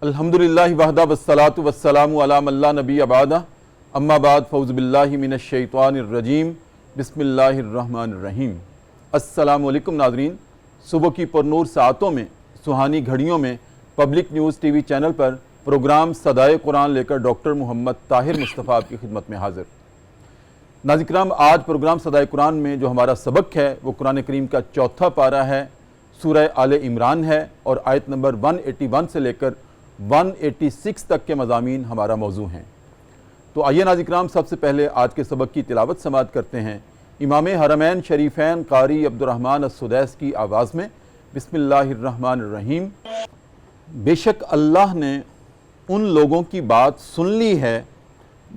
الحمدللہ وحدہ والصلاۃ والسلام علی من لا نبی بعدہ اما بعد فاعوذ باللہ من الشیطان الرجیم بسم اللہ الرحمن الرحیم۔ السلام علیکم ناظرین، صبح کی پرنور ساعتوں میں، سہانی گھڑیوں میں public news T V channel پر پروگرام صدائے قرآن لے کر ڈاکٹر محمد طاہر مصطفیٰ آپ کی خدمت میں حاضر۔ ناظرین کرام، آج پروگرام صدائے قرآن میں جو ہمارا سبق ہے وہ قرآن کریم کا چوتھا پارہ ہے، سورہ آل عمران ہے، اور آیت نمبر 181 سے لے کر 186 تک کے مضامین ہمارا موضوع ہیں۔ تو آئیے ناظرین کرام، سب سے پہلے آج کے سبق کی تلاوت سماعت کرتے ہیں امام حرمین شریفین قاری عبدالرحمن السدیس کی آواز میں۔ بسم اللہ الرحمن الرحیم۔ بے شک اللہ نے ان لوگوں کی بات سن لی ہے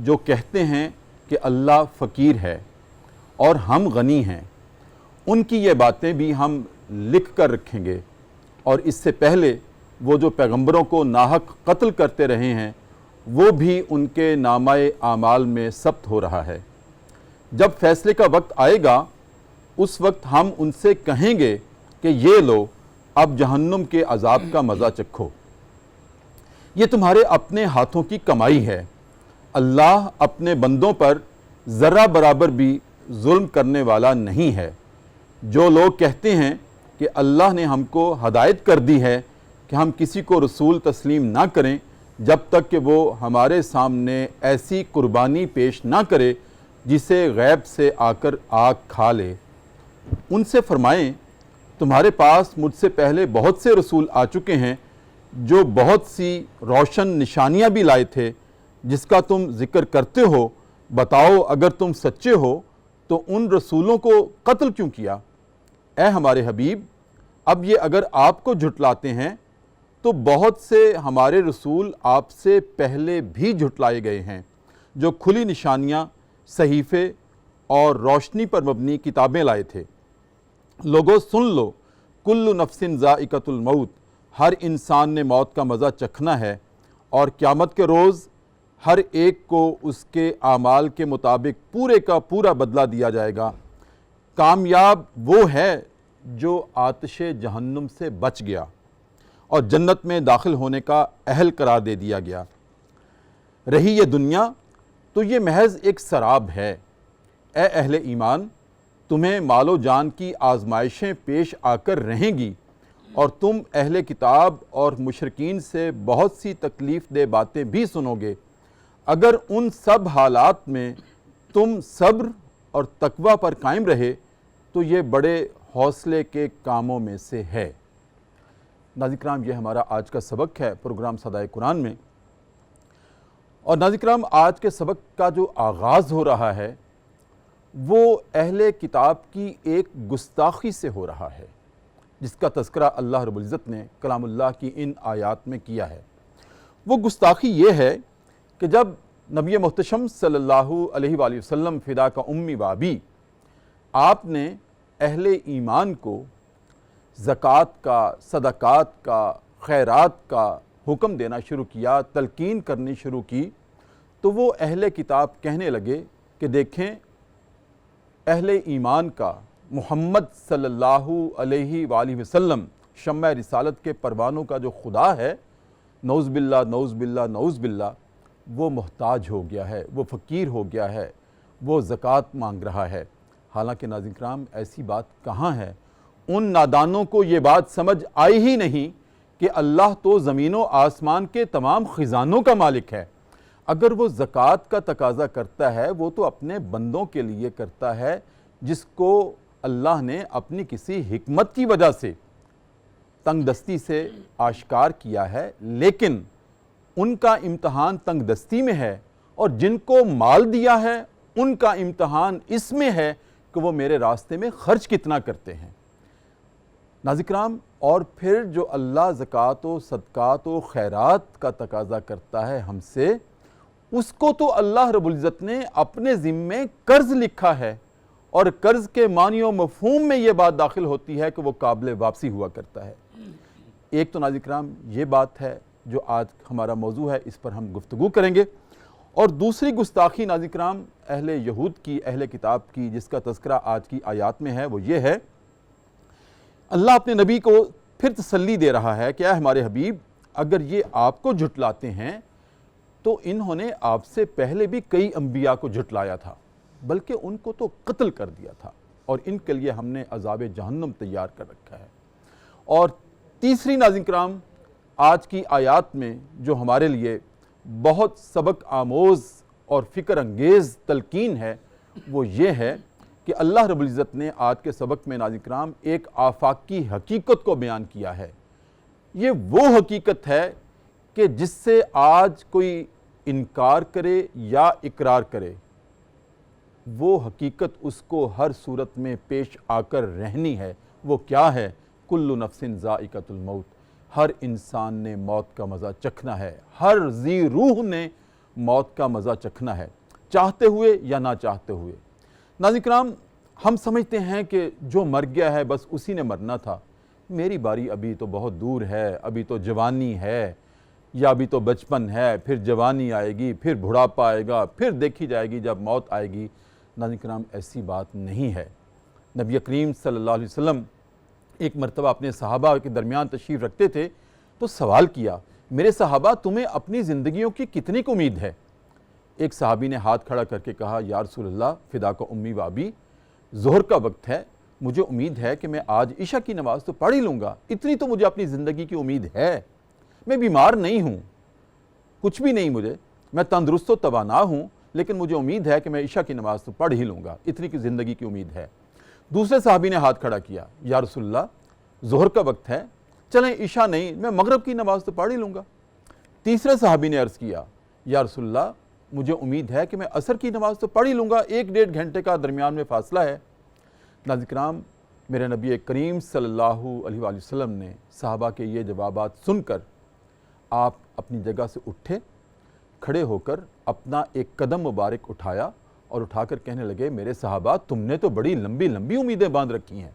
جو کہتے ہیں کہ اللہ فقیر ہے اور ہم غنی ہیں، ان کی یہ باتیں بھی ہم لکھ کر رکھیں گے، اور اس سے پہلے وہ جو پیغمبروں کو ناحق قتل کرتے رہے ہیں وہ بھی ان کے نامہ اعمال میں ثبت ہو رہا ہے۔ جب فیصلے کا وقت آئے گا اس وقت ہم ان سے کہیں گے کہ یہ لو اب جہنم کے عذاب کا مزہ چکھو، یہ تمہارے اپنے ہاتھوں کی کمائی ہے، اللہ اپنے بندوں پر ذرہ برابر بھی ظلم کرنے والا نہیں ہے۔ جو لوگ کہتے ہیں کہ اللہ نے ہم کو ہدایت کر دی ہے کہ ہم کسی کو رسول تسلیم نہ کریں جب تک کہ وہ ہمارے سامنے ایسی قربانی پیش نہ کرے جسے غیب سے آ کر آگ کھا لے، ان سے فرمائیں تمہارے پاس مجھ سے پہلے بہت سے رسول آ چکے ہیں جو بہت سی روشن نشانیاں بھی لائے تھے، جس کا تم ذکر کرتے ہو، بتاؤ اگر تم سچے ہو تو ان رسولوں کو قتل کیوں کیا؟ اے ہمارے حبیب، اب یہ اگر آپ کو جھٹلاتے ہیں تو بہت سے ہمارے رسول آپ سے پہلے بھی جھٹلائے گئے ہیں جو کھلی نشانیاں، صحیفے اور روشنی پر مبنی کتابیں لائے تھے۔ لوگو سن لو، کل نفس ذائقۃ الموت، ہر انسان نے موت کا مزہ چکھنا ہے، اور قیامت کے روز ہر ایک کو اس کے اعمال کے مطابق پورے کا پورا بدلہ دیا جائے گا۔ کامیاب وہ ہے جو آتش جہنم سے بچ گیا اور جنت میں داخل ہونے کا اہل قرار دے دیا گیا۔ رہی یہ دنیا تو یہ محض ایک سراب ہے۔ اے اہل ایمان، تمہیں مال و جان کی آزمائشیں پیش آ کر رہیں گی، اور تم اہل کتاب اور مشرکین سے بہت سی تکلیف دہ باتیں بھی سنو گے۔ اگر ان سب حالات میں تم صبر اور تقوی پر قائم رہے تو یہ بڑے حوصلے کے کاموں میں سے ہے۔ ناظرین کرام، یہ ہمارا آج کا سبق ہے پروگرام صدائے قرآن میں، اور ناظرین کرام آج کے سبق کا جو آغاز ہو رہا ہے وہ اہل کتاب کی ایک گستاخی سے ہو رہا ہے، جس کا تذکرہ اللہ رب العزت نے کلام اللہ کی ان آیات میں کیا ہے۔ وہ گستاخی یہ ہے کہ جب نبی محتشم صلی اللہ علیہ وآلہ وسلم فدا کا امی و ابی، آپ نے اہل ایمان کو زکوٰۃ کا، صدقات کا، خیرات کا حکم دینا شروع کیا، تلقین کرنی شروع کی، تو وہ اہل کتاب کہنے لگے کہ دیکھیں اہل ایمان کا، محمد صلی اللہ علیہ وآلہ وسلم شمع رسالت کے پروانوں کا جو خدا ہے، نعوذ باللہ نعوذ باللہ نعوذ باللہ، وہ محتاج ہو گیا ہے، وہ فقیر ہو گیا ہے، وہ زکوٰۃ مانگ رہا ہے۔ حالانکہ ناظرین کرام ایسی بات کہاں ہے؟ ان نادانوں کو یہ بات سمجھ آئی ہی نہیں کہ اللہ تو زمین و آسمان کے تمام خزانوں کا مالک ہے۔ اگر وہ زکوٰۃ کا تقاضا کرتا ہے وہ تو اپنے بندوں کے لیے کرتا ہے جس کو اللہ نے اپنی کسی حکمت کی وجہ سے تنگ دستی سے آشکار کیا ہے، لیکن ان کا امتحان تنگ دستی میں ہے، اور جن کو مال دیا ہے ان کا امتحان اس میں ہے کہ وہ میرے راستے میں خرچ کتنا کرتے ہیں۔ ناظرین کرام، اور پھر جو اللہ زکوٰۃ و صدقات و خیرات کا تقاضا کرتا ہے ہم سے، اس کو تو اللہ رب العزت نے اپنے ذمے قرض لکھا ہے، اور قرض کے معنی و مفہوم میں یہ بات داخل ہوتی ہے کہ وہ قابل واپسی ہوا کرتا ہے۔ ایک تو ناظرین کرام یہ بات ہے جو آج ہمارا موضوع ہے، اس پر ہم گفتگو کریں گے، اور دوسری گستاخی ناظرین کرام اہل یہود کی، اہل کتاب کی، جس کا تذکرہ آج کی آیات میں ہے، وہ یہ ہے اللہ اپنے نبی کو پھر تسلی دے رہا ہے کہ اے ہمارے حبیب، اگر یہ آپ کو جھٹلاتے ہیں تو انہوں نے آپ سے پہلے بھی کئی انبیاء کو جھٹلایا تھا، بلکہ ان کو تو قتل کر دیا تھا، اور ان کے لیے ہم نے عذاب جہنم تیار کر رکھا ہے۔ اور تیسری ناظرین کرام، آج کی آیات میں جو ہمارے لیے بہت سبق آموز اور فکر انگیز تلقین ہے وہ یہ ہے کہ اللہ رب العزت نے آج کے سبق میں ناظرین کرام ایک آفاقی حقیقت کو بیان کیا ہے۔ یہ وہ حقیقت ہے کہ جس سے آج کوئی انکار کرے یا اقرار کرے، وہ حقیقت اس کو ہر صورت میں پیش آ کر رہنی ہے۔ وہ کیا ہے؟ کل نفس ذائقۃ الموت، ہر انسان نے موت کا مزہ چکھنا ہے، ہر ذی روح نے موت کا مزہ چکھنا ہے، چاہتے ہوئے یا نہ چاہتے ہوئے۔ ناظرین کرام، ہم سمجھتے ہیں کہ جو مر گیا ہے بس اسی نے مرنا تھا، میری باری ابھی تو بہت دور ہے، ابھی تو جوانی ہے یا ابھی تو بچپن ہے، پھر جوانی آئے گی، پھر بڑھاپا آئے گا، پھر دیکھی جائے گی جب موت آئے گی۔ ناظرین کرام، ایسی بات نہیں ہے۔ نبی کریم صلی اللہ علیہ وسلم ایک مرتبہ اپنے صحابہ کے درمیان تشریف رکھتے تھے تو سوال کیا، میرے صحابہ تمہیں اپنی زندگیوں کی کتنی امید ہے؟ ایک صحابی نے ہاتھ کھڑا کر کے کہا، یا رسول اللہ فداک امی و ابی، ظہر کا وقت ہے، مجھے امید ہے کہ میں آج عشاء کی نماز تو پڑھ ہی لوں گا، اتنی تو مجھے اپنی زندگی کی امید ہے۔ میں بیمار نہیں ہوں، کچھ بھی نہیں، مجھے میں تندرست و توانا ہوں، لیکن مجھے امید ہے کہ میں عشاء کی نماز تو پڑھ ہی لوں گا، اتنی کی زندگی کی امید ہے۔ دوسرے صحابی نے ہاتھ کھڑا کیا، یا رسول اللہ ظہر کا وقت ہے، چلیں عشاء نہیں، میں مغرب کی نماز تو پڑھ ہی لوں گا۔ تیسرے صحابی نے عرض کیا، یا رسول اللہ مجھے امید ہے کہ میں عصر کی نماز تو پڑھ ہی لوں گا، 1-1.5 گھنٹے کا درمیان میں فاصلہ ہے۔ ناظرین کرام، میرے نبی کریم صلی اللہ علیہ وآلہ وسلم نے صحابہ کے یہ جوابات سن کر آپ اپنی جگہ سے اٹھے، کھڑے ہو کر اپنا ایک قدم مبارک اٹھایا اور اٹھا کر کہنے لگے، میرے صحابہ تم نے تو بڑی لمبی لمبی امیدیں باندھ رکھی ہیں۔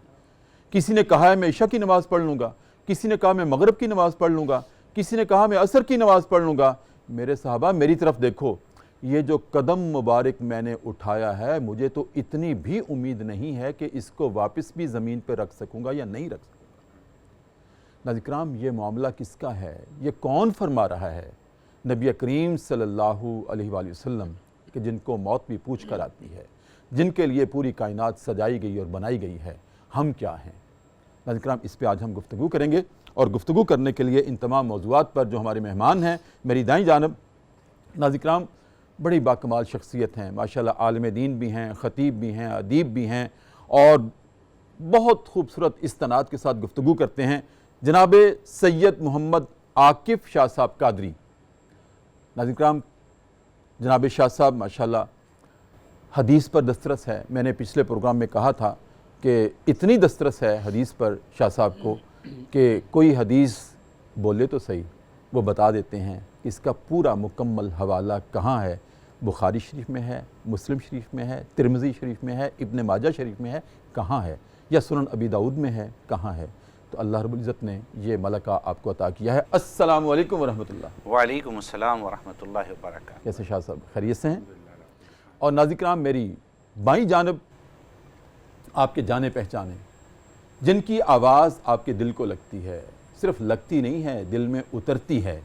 کسی نے کہا ہے میں عشاء کی نماز پڑھ لوں گا، کسی نے کہا میں مغرب کی نماز پڑھ لوں گا، کسی نے کہا میں عصر کی نماز پڑھ لوں گا۔ میرے صحابہ میری طرف دیکھو، یہ جو قدم مبارک میں نے اٹھایا ہے، مجھے تو اتنی بھی امید نہیں ہے کہ اس کو واپس بھی زمین پہ رکھ سکوں گا یا نہیں رکھ سکوں گا۔ ناظرین کرام، یہ معاملہ کس کا ہے؟ یہ کون فرما رہا ہے؟ نبی کریم صلی اللہ علیہ وآلہ وسلم، کہ جن کو موت بھی پوچھ کر آتی ہے، جن کے لیے پوری کائنات سجائی گئی اور بنائی گئی ہے۔ ہم کیا ہیں؟ ناظرین کرام، اس پہ آج ہم گفتگو کریں گے، اور گفتگو کرنے کے لیے ان تمام موضوعات پر جو ہمارے مہمان ہیں، میری دائیں جانب ناظرین کرام بڑی باکمال شخصیت ہیں، ماشاءاللہ عالم دین بھی ہیں، خطیب بھی ہیں، ادیب بھی ہیں، اور بہت خوبصورت استناد کے ساتھ گفتگو کرتے ہیں۔ جناب سید محمد عاکف شاہ صاحب قادری۔ ناظرین کرام، جناب شاہ صاحب ماشاءاللہ حدیث پر دسترس ہے۔ میں نے پچھلے پروگرام میں کہا تھا کہ اتنی دسترس ہے حدیث پر شاہ صاحب کو کہ کوئی حدیث بولے تو صحیح، وہ بتا دیتے ہیں کہ اس کا پورا مکمل حوالہ کہاں ہے۔ بخاری شریف میں ہے، مسلم شریف میں ہے، ترمذی شریف میں ہے، ابن ماجہ شریف میں ہے، کہاں ہے، یا سنن ابی داؤد میں ہے، کہاں ہے۔ تو اللہ رب العزت نے یہ ملکہ آپ کو عطا کیا ہے۔ السلام علیکم ورحمۃ اللہ۔ وعلیکم السلام ورحمۃ اللہ وبرکاتہ۔ کیسے شاہ صاحب، خیریت سے ہیں؟ اور ناظرین کرام، میری بائیں جانب آپ کے جانے پہچانے، جن کی آواز آپ کے دل کو لگتی ہے، صرف لگتی نہیں ہے، دل میں اترتی ہے،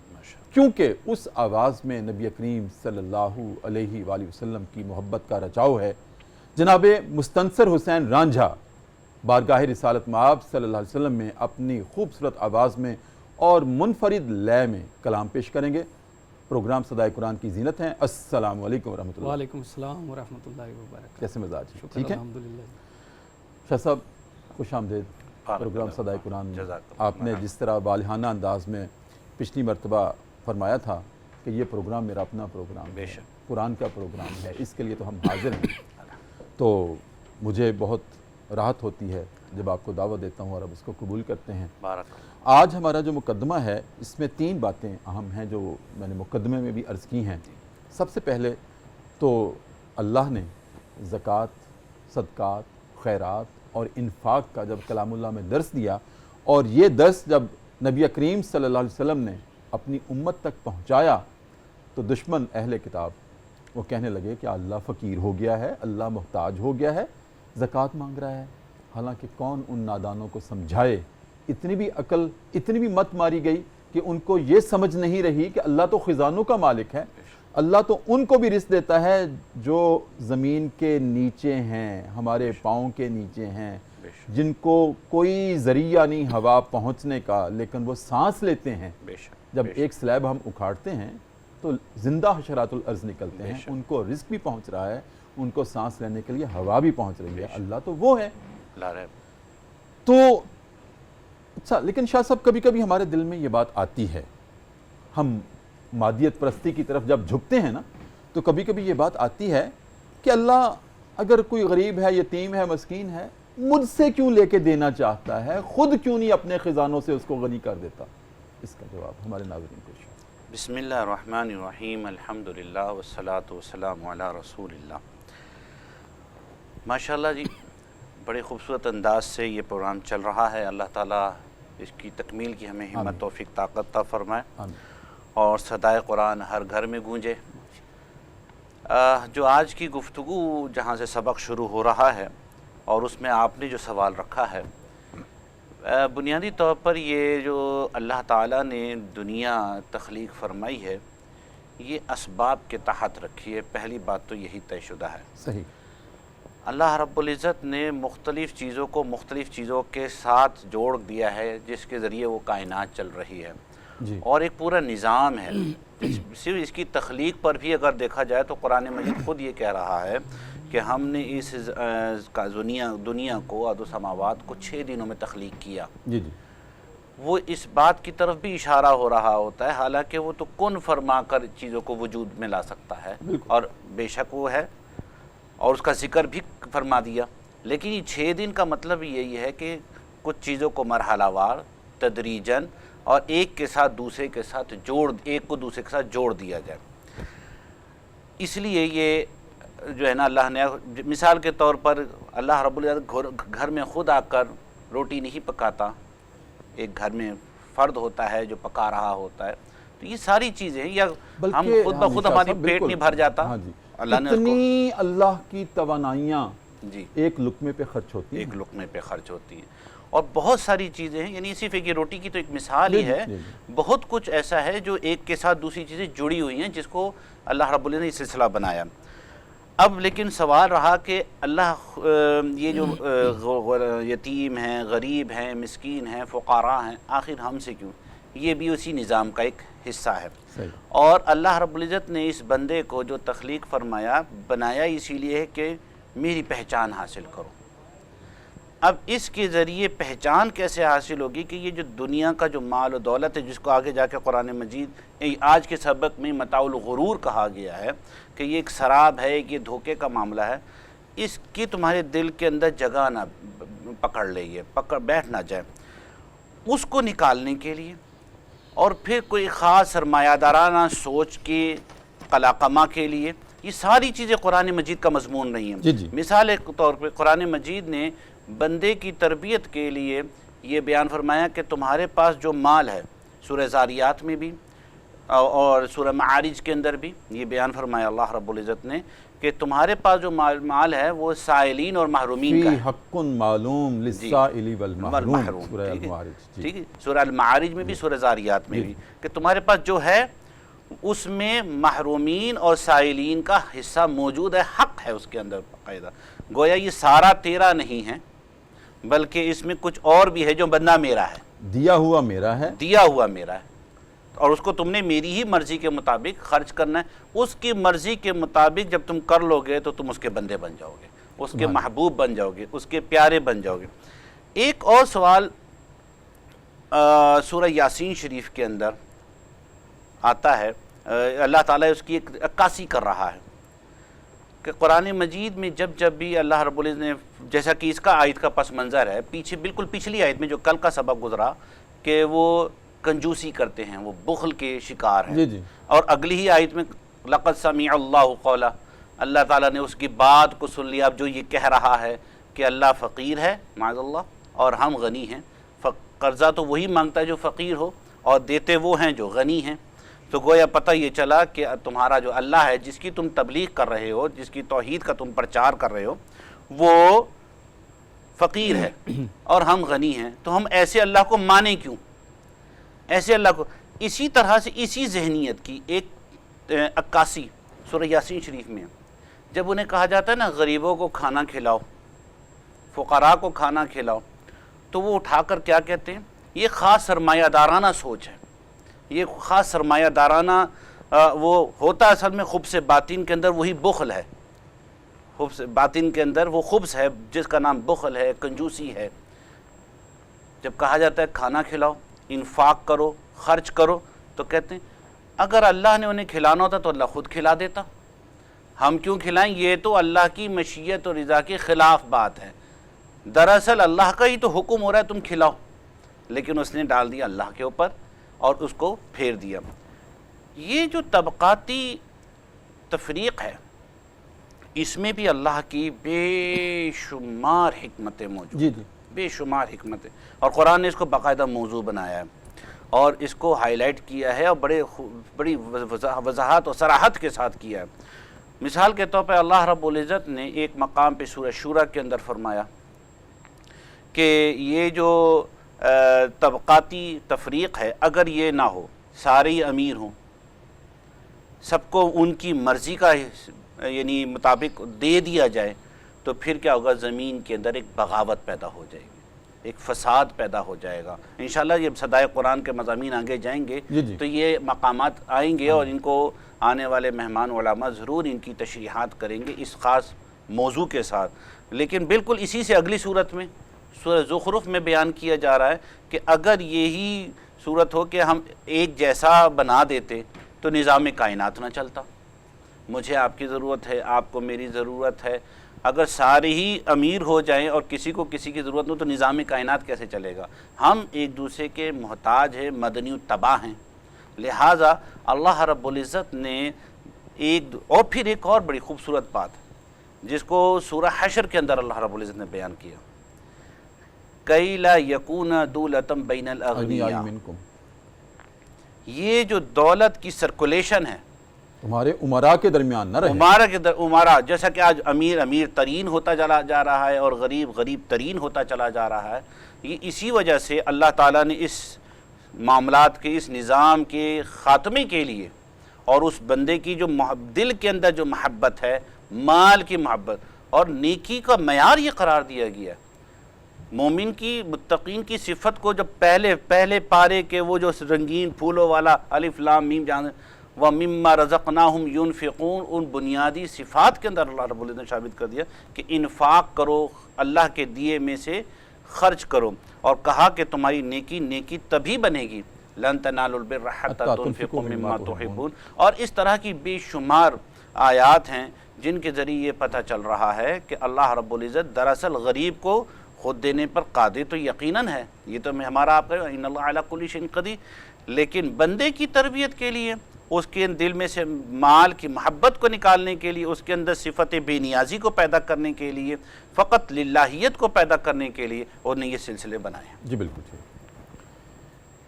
کیونکہ اس آواز میں نبی کریم صلی اللہ علیہ وآلہ وسلم کی محبت کا رچاؤ ہے۔ جناب مستنصر حسین رانجھا بارگاہ رسالت مآب صلی اللہ علیہ وسلم میں اپنی خوبصورت آواز میں اور منفرد لے میں کلام پیش کریں گے۔ پروگرام صدائے قرآن کی زینت ہیں۔ السلام علیکم ورحمۃ اللہ۔ وعلیکم السلام ورحمۃ اللہ وبرکاتہ۔ کیسے مزاج؟ شکر ٹھیک ہے الحمدللہ۔ شاہ صاحب، خوش آمدید پروگرام صدائے قرآن میں۔ آپ نے جس طرح والہانہ انداز میں پچھلی مرتبہ فرمایا تھا کہ یہ پروگرام میرا اپنا پروگرام ہے، قرآن کا پروگرام ہے، اس کے لیے تو ہم حاضر ہیں، تو مجھے بہت راحت ہوتی ہے جب آپ کو دعوت دیتا ہوں اور آپ اس کو قبول کرتے ہیں۔ آج ہمارا جو مقدمہ ہے، اس میں 3 باتیں اہم ہیں جو میں نے مقدمے میں بھی عرض کی ہیں۔ سب سے پہلے تو اللہ نے زکوٰۃ، صدقات، خیرات اور انفاق کا جب کلام اللہ میں درس دیا، اور یہ درس جب نبی کریم صلی اللہ علیہ وسلم نے اپنی امت تک پہنچایا، تو دشمن اہل کتاب وہ کہنے لگے کہ اللہ فقیر ہو گیا ہے، اللہ محتاج ہو گیا ہے، زکوٰۃ مانگ رہا ہے۔ حالانکہ کون ان نادانوں کو سمجھائے، اتنی بھی عقل، اتنی بھی مت ماری گئی کہ ان کو یہ سمجھ نہیں رہی کہ اللہ تو خزانوں کا مالک ہے، اللہ تو ان کو بھی رزق دیتا ہے جو زمین کے نیچے ہیں، ہمارے پاؤں کے نیچے ہیں، جن کو کوئی ذریعہ نہیں ہوا پہنچنے کا، لیکن وہ سانس لیتے ہیں۔ جب ایک سلیب ہم اکھاڑتے ہیں تو زندہ حشرات الارض نکلتے ہیں، ان کو رزق بھی پہنچ رہا ہے، ان کو سانس لینے کے لیے ہوا بھی پہنچ رہی ہے، اللہ تو وہ ہے۔ تو اچھا، لیکن شاہ صاحب کبھی کبھی ہمارے دل میں یہ بات آتی ہے، ہم مادیت پرستی کی طرف جب جھکتے ہیں نا، تو کبھی کبھی یہ بات آتی ہے کہ اللہ اگر کوئی غریب ہے، یتیم ہے، مسکین ہے، مجھ سے کیوں لے کے دینا چاہتا ہے، خود کیوں نہیں اپنے خزانوں سے اس کو غنی کر دیتا؟ اس کا جواب ہمارے ناظرین کو۔ بسم اللہ الرحمن الرحیم، الحمدللہ والصلاة والسلام علی رسول اللہ۔ ماشاءاللہ جی، بڑے خوبصورت انداز سے یہ پروگرام چل رہا ہے۔ اللہ تعالیٰ اس کی تکمیل کی ہمیں ہمت، توفیق، طاقت عطا فرمائے اور صدائے قرآن ہر گھر میں گونجے۔ جو آج کی گفتگو جہاں سے سبق شروع ہو رہا ہے اور اس میں آپ نے جو سوال رکھا ہے، بنیادی طور پر یہ جو اللہ تعالیٰ نے دنیا تخلیق فرمائی ہے، یہ اسباب کے تحت رکھی ہے۔ پہلی بات تو یہی طے شدہ ہے۔ صحیح۔ اللہ رب العزت نے مختلف چیزوں کو مختلف چیزوں کے ساتھ جوڑ دیا ہے، جس کے ذریعے وہ کائنات چل رہی ہے، اور ایک پورا نظام ہے۔ صرف اس کی تخلیق پر بھی اگر دیکھا جائے تو قرآن مجید خود یہ کہہ رہا ہے کہ ہم نے اس دنیا کو، ارض و سماوات کو 6 دنوں میں تخلیق کیا۔ وہ اس بات کی طرف بھی اشارہ ہو رہا ہوتا ہے، حالانکہ وہ تو کن فرما کر چیزوں کو وجود میں لا سکتا ہے، اور بے شک وہ ہے، اور اس کا ذکر بھی فرما دیا۔ لیکن یہ 6 دن کا مطلب یہی ہے کہ کچھ چیزوں کو مرحلہ وار، تدریجاً، اور ایک کے ساتھ دوسرے کے ساتھ ایک کو دوسرے کے ساتھ جوڑ دیا جائے۔ اس لیے یہ جو ہے نا، اللہ نے مثال کے طور پر اللہ رب العزت گھر میں خود آ کر روٹی نہیں پکاتا، ایک گھر میں فرد ہوتا ہے جو پکا رہا ہوتا ہے۔ تو یہ ساری چیزیں، یا ہم خود بخود ہماری پیٹ نہیں بھر جاتا، اللہ نے اتنی اللہ کی توانائیاں جی ایک لقمے پہ خرچ ہوتی ہیں، ایک لقمے پہ خرچ ہوتی ہیں، اور بہت ساری چیزیں ہیں۔ یعنی صرف ایک یہ روٹی کی تو ایک مثال ہی ہے، بہت کچھ ایسا ہے جو ایک کے ساتھ دوسری چیزیں جڑی ہوئی ہیں، جس کو اللہ رب العزت نے یہ سلسلہ بنایا۔ اب لیکن سوال رہا کہ اللہ یہ جو یتیم ہیں، غریب ہیں، مسکین ہیں، فقراء ہیں، آخر ہم سے کیوں؟ یہ بھی اسی نظام کا ایک حصہ ہے۔ اور اللہ رب العزت نے اس بندے کو جو تخلیق فرمایا، بنایا اسی لیے ہے کہ میری پہچان حاصل کرو۔ اب اس کے ذریعے پہچان کیسے حاصل ہوگی کہ یہ جو دنیا کا جو مال و دولت ہے، جس کو آگے جا کے قرآن مجید آج کے سبق میں متاع الغرور کہا گیا ہے کہ یہ ایک سراب ہے، یہ دھوکے کا معاملہ ہے، اس کی تمہارے دل کے اندر جگہ نہ پکڑ لے، یہ بیٹھ نہ جائے، اس کو نکالنے کے لیے، اور پھر کوئی خاص سرمایہ دارانہ سوچ کے قلاقمہ کے لیے، یہ ساری چیزیں قرآن مجید کا مضمون نہیں ہیں۔ مثال کے طور پہ قرآن مجید نے بندے کی تربیت کے لیے یہ بیان فرمایا کہ تمہارے پاس جو مال ہے، سورہ زاریات میں بھی اور سورہ معارج کے اندر بھی یہ بیان فرمایا اللہ رب العزت نے کہ تمہارے پاس جو مال ہے وہ سائلین اور محرومین کا ہے۔ حق معلوم للسائل والمحروم، سورہ المعارج۔ ٹھیک ہے، سورہ المعارج میں بھی، سورہ زاریات میں بھی، کہ تمہارے پاس جو ہے اس میں محرومین اور سائلین کا حصہ موجود ہے، حق ہے اس کے اندر باقاعدہ۔ گویا یہ سارا تیرا نہیں ہے، بلکہ اس میں کچھ اور بھی ہے جو بندہ میرا ہے، دیا ہوا میرا ہے، دیا ہوا میرا ہے، اور اس کو تم نے میری ہی مرضی کے مطابق خرچ کرنا ہے۔ اس کی مرضی کے مطابق جب تم کر لو گے تو تم اس کے بندے بن جاؤ گے، اس کے محبوب بن جاؤ گے، اس کے پیارے بن جاؤ گے۔ ایک اور سوال سورہ یاسین شریف کے اندر آتا ہے، اللہ تعالیٰ اس کی ایک عکاسی کر رہا ہے کہ قرآن مجید میں جب بھی اللہ رب العزت نے، جیسا کہ اس کا آیت کا پس منظر ہے، پیچھے بالکل پچھلی آیت میں جو کل کا سبق گزرا کہ وہ کنجوسی کرتے ہیں، وہ بخل کے شکار ہیں، اور اگلی ہی آیت میں لقد سمع اللہ قولا، اللہ تعالیٰ نے اس کی بات کو سن لیا۔ اب جو یہ کہہ رہا ہے کہ اللہ فقیر ہے معاذ اللہ اور ہم غنی ہیں، قرضہ تو وہی مانگتا ہے جو فقیر ہو، اور دیتے وہ ہیں جو غنی ہیں، تو گویا پتہ یہ چلا کہ تمہارا جو اللہ ہے جس کی تم تبلیغ کر رہے ہو، جس کی توحید کا تم پرچار کر رہے ہو، وہ فقیر ہے اور ہم غنی ہیں، تو ہم ایسے اللہ کو مانیں کیوں؟ ایسے اللہ کو اسی طرح سے اسی ذہنیت کی ایک عکاسی سورہ یاسین شریف میں، جب انہیں کہا جاتا ہے نا غریبوں کو کھانا کھلاؤ، فقراء کو کھانا کھلاؤ، تو وہ اٹھا کر کیا کہتے ہیں؟ یہ خاص سرمایہ دارانہ سوچ ہے، یہ خاص سرمایہ دارانہ وہ ہوتا اصل میں خبث باطن کے اندر وہی بخل ہے، خبث باطن کے اندر وہ خبث ہے جس کا نام بخل ہے، کنجوسی ہے۔ جب کہا جاتا ہے کھانا کھلاؤ، انفاق کرو، خرچ کرو، تو کہتے ہیں اگر اللہ نے انہیں کھلانا ہوتا تو اللہ خود کھلا دیتا، ہم کیوں کھلائیں؟ یہ تو اللہ کی مشیت اور رضا کے خلاف بات ہے، دراصل اللہ کا ہی تو حکم ہو رہا ہے تم کھلاؤ، لیکن اس نے ڈال دیا اللہ کے اوپر اور اس کو پھیر دیا۔ یہ جو طبقاتی تفریق ہے، اس میں بھی اللہ کی بے شمار حکمتیں موجود ہیں، بے شمار حکمتیں، اور قرآن نے اس کو باقاعدہ موضوع بنایا ہے اور اس کو ہائی لائٹ کیا ہے اور بڑی وضاحت اور صراحت کے ساتھ کیا ہے۔ مثال کے طور پہ اللہ رب العزت نے ایک مقام پہ سورہ شورى کے اندر فرمایا کہ یہ جو طبقاتی تفریق ہے، اگر یہ نہ ہو، سارے ہی امیر ہوں، سب کو ان کی مرضی کا یعنی مطابق دے دیا جائے، تو پھر کیا ہوگا؟ زمین کے اندر ایک بغاوت پیدا ہو جائے گی، ایک فساد پیدا ہو جائے گا۔ انشاءاللہ یہ صدائے قرآن کے مضامین آگے جائیں گے تو یہ مقامات آئیں گے اور ان کو آنے والے مہمان علماء ضرور ان کی تشریحات کریں گے اس خاص موضوع کے ساتھ۔ لیکن بالکل اسی سے اگلی صورت میں سورہ زخرف میں بیان کیا جا رہا ہے کہ اگر یہی صورت ہو کہ ہم ایک جیسا بنا دیتے تو نظام کائنات نہ چلتا، مجھے آپ کی ضرورت ہے، آپ کو میری ضرورت ہے۔ اگر سارے ہی امیر ہو جائیں اور کسی کو کسی کی ضرورت نہ ہو تو نظام کائنات کیسے چلے گا؟ ہم ایک دوسرے کے محتاج ہیں، مدنی الطبع ہیں، لہٰذا اللہ رب العزت نے پھر ایک اور بڑی خوبصورت بات جس کو سورہ حشر کے اندر اللہ رب العزت نے بیان کیا، کَإْ لَا يَكُونَ دُولَةً بَيْنَ الْأَغْنِيَاءِ، یہ جو دولت کی سرکولیشن ہے تمہارے امراء کے درمیان نہ رہے، امراء جیسا کہ آج امیر امیر ترین ہوتا چلا جا رہا ہے اور غریب غریب ترین ہوتا چلا جا رہا ہے، یہ اسی وجہ سے اللہ تعالیٰ نے اس معاملات کے، اس نظام کے خاتمے کے لیے اور اس بندے کی جو دل کے اندر جو محبت ہے، مال کی محبت اور نیکی کا معیار یہ قرار دیا گیا ہے۔ مومن کی، متقین کی صفت کو جب پہلے پارے کے وہ جو رنگین پھولوں والا الف لام میم وَمِمَّا رَزَقْنَاهُمْ يُنْفِقُونَ، ان بنیادی صفات کے اندر اللہ رب العزت نے ثابت کر دیا کہ انفاق کرو، اللہ کے دیے میں سے خرچ کرو، اور کہا کہ تمہاری نیکی تبھی بنے گی، لَن تَنَالُوا الْبِرَّ حَتَّىٰ تُنْفِقُوا مِمَّا تُحِبُّونَ۔ اور اس طرح کی بے شمار آیات ہیں جن کے ذریعے یہ پتہ چل رہا ہے کہ اللہ رب العزت دراصل غریب کو خود دینے پر قادر تو یقیناً ہے، یہ تو ہمارا آپ کا ان اللہ علی کل شیء قدیر، لیکن بندے کی تربیت کے لیے، اس کے دل میں سے مال کی محبت کو نکالنے کے لیے، اس کے اندر صفت بے نیازی کو پیدا کرنے کے لیے، فقط للہیت کو پیدا کرنے کے لیے انہوں نے یہ سلسلے بنائے ہیں۔ جی بالکل ٹھیک۔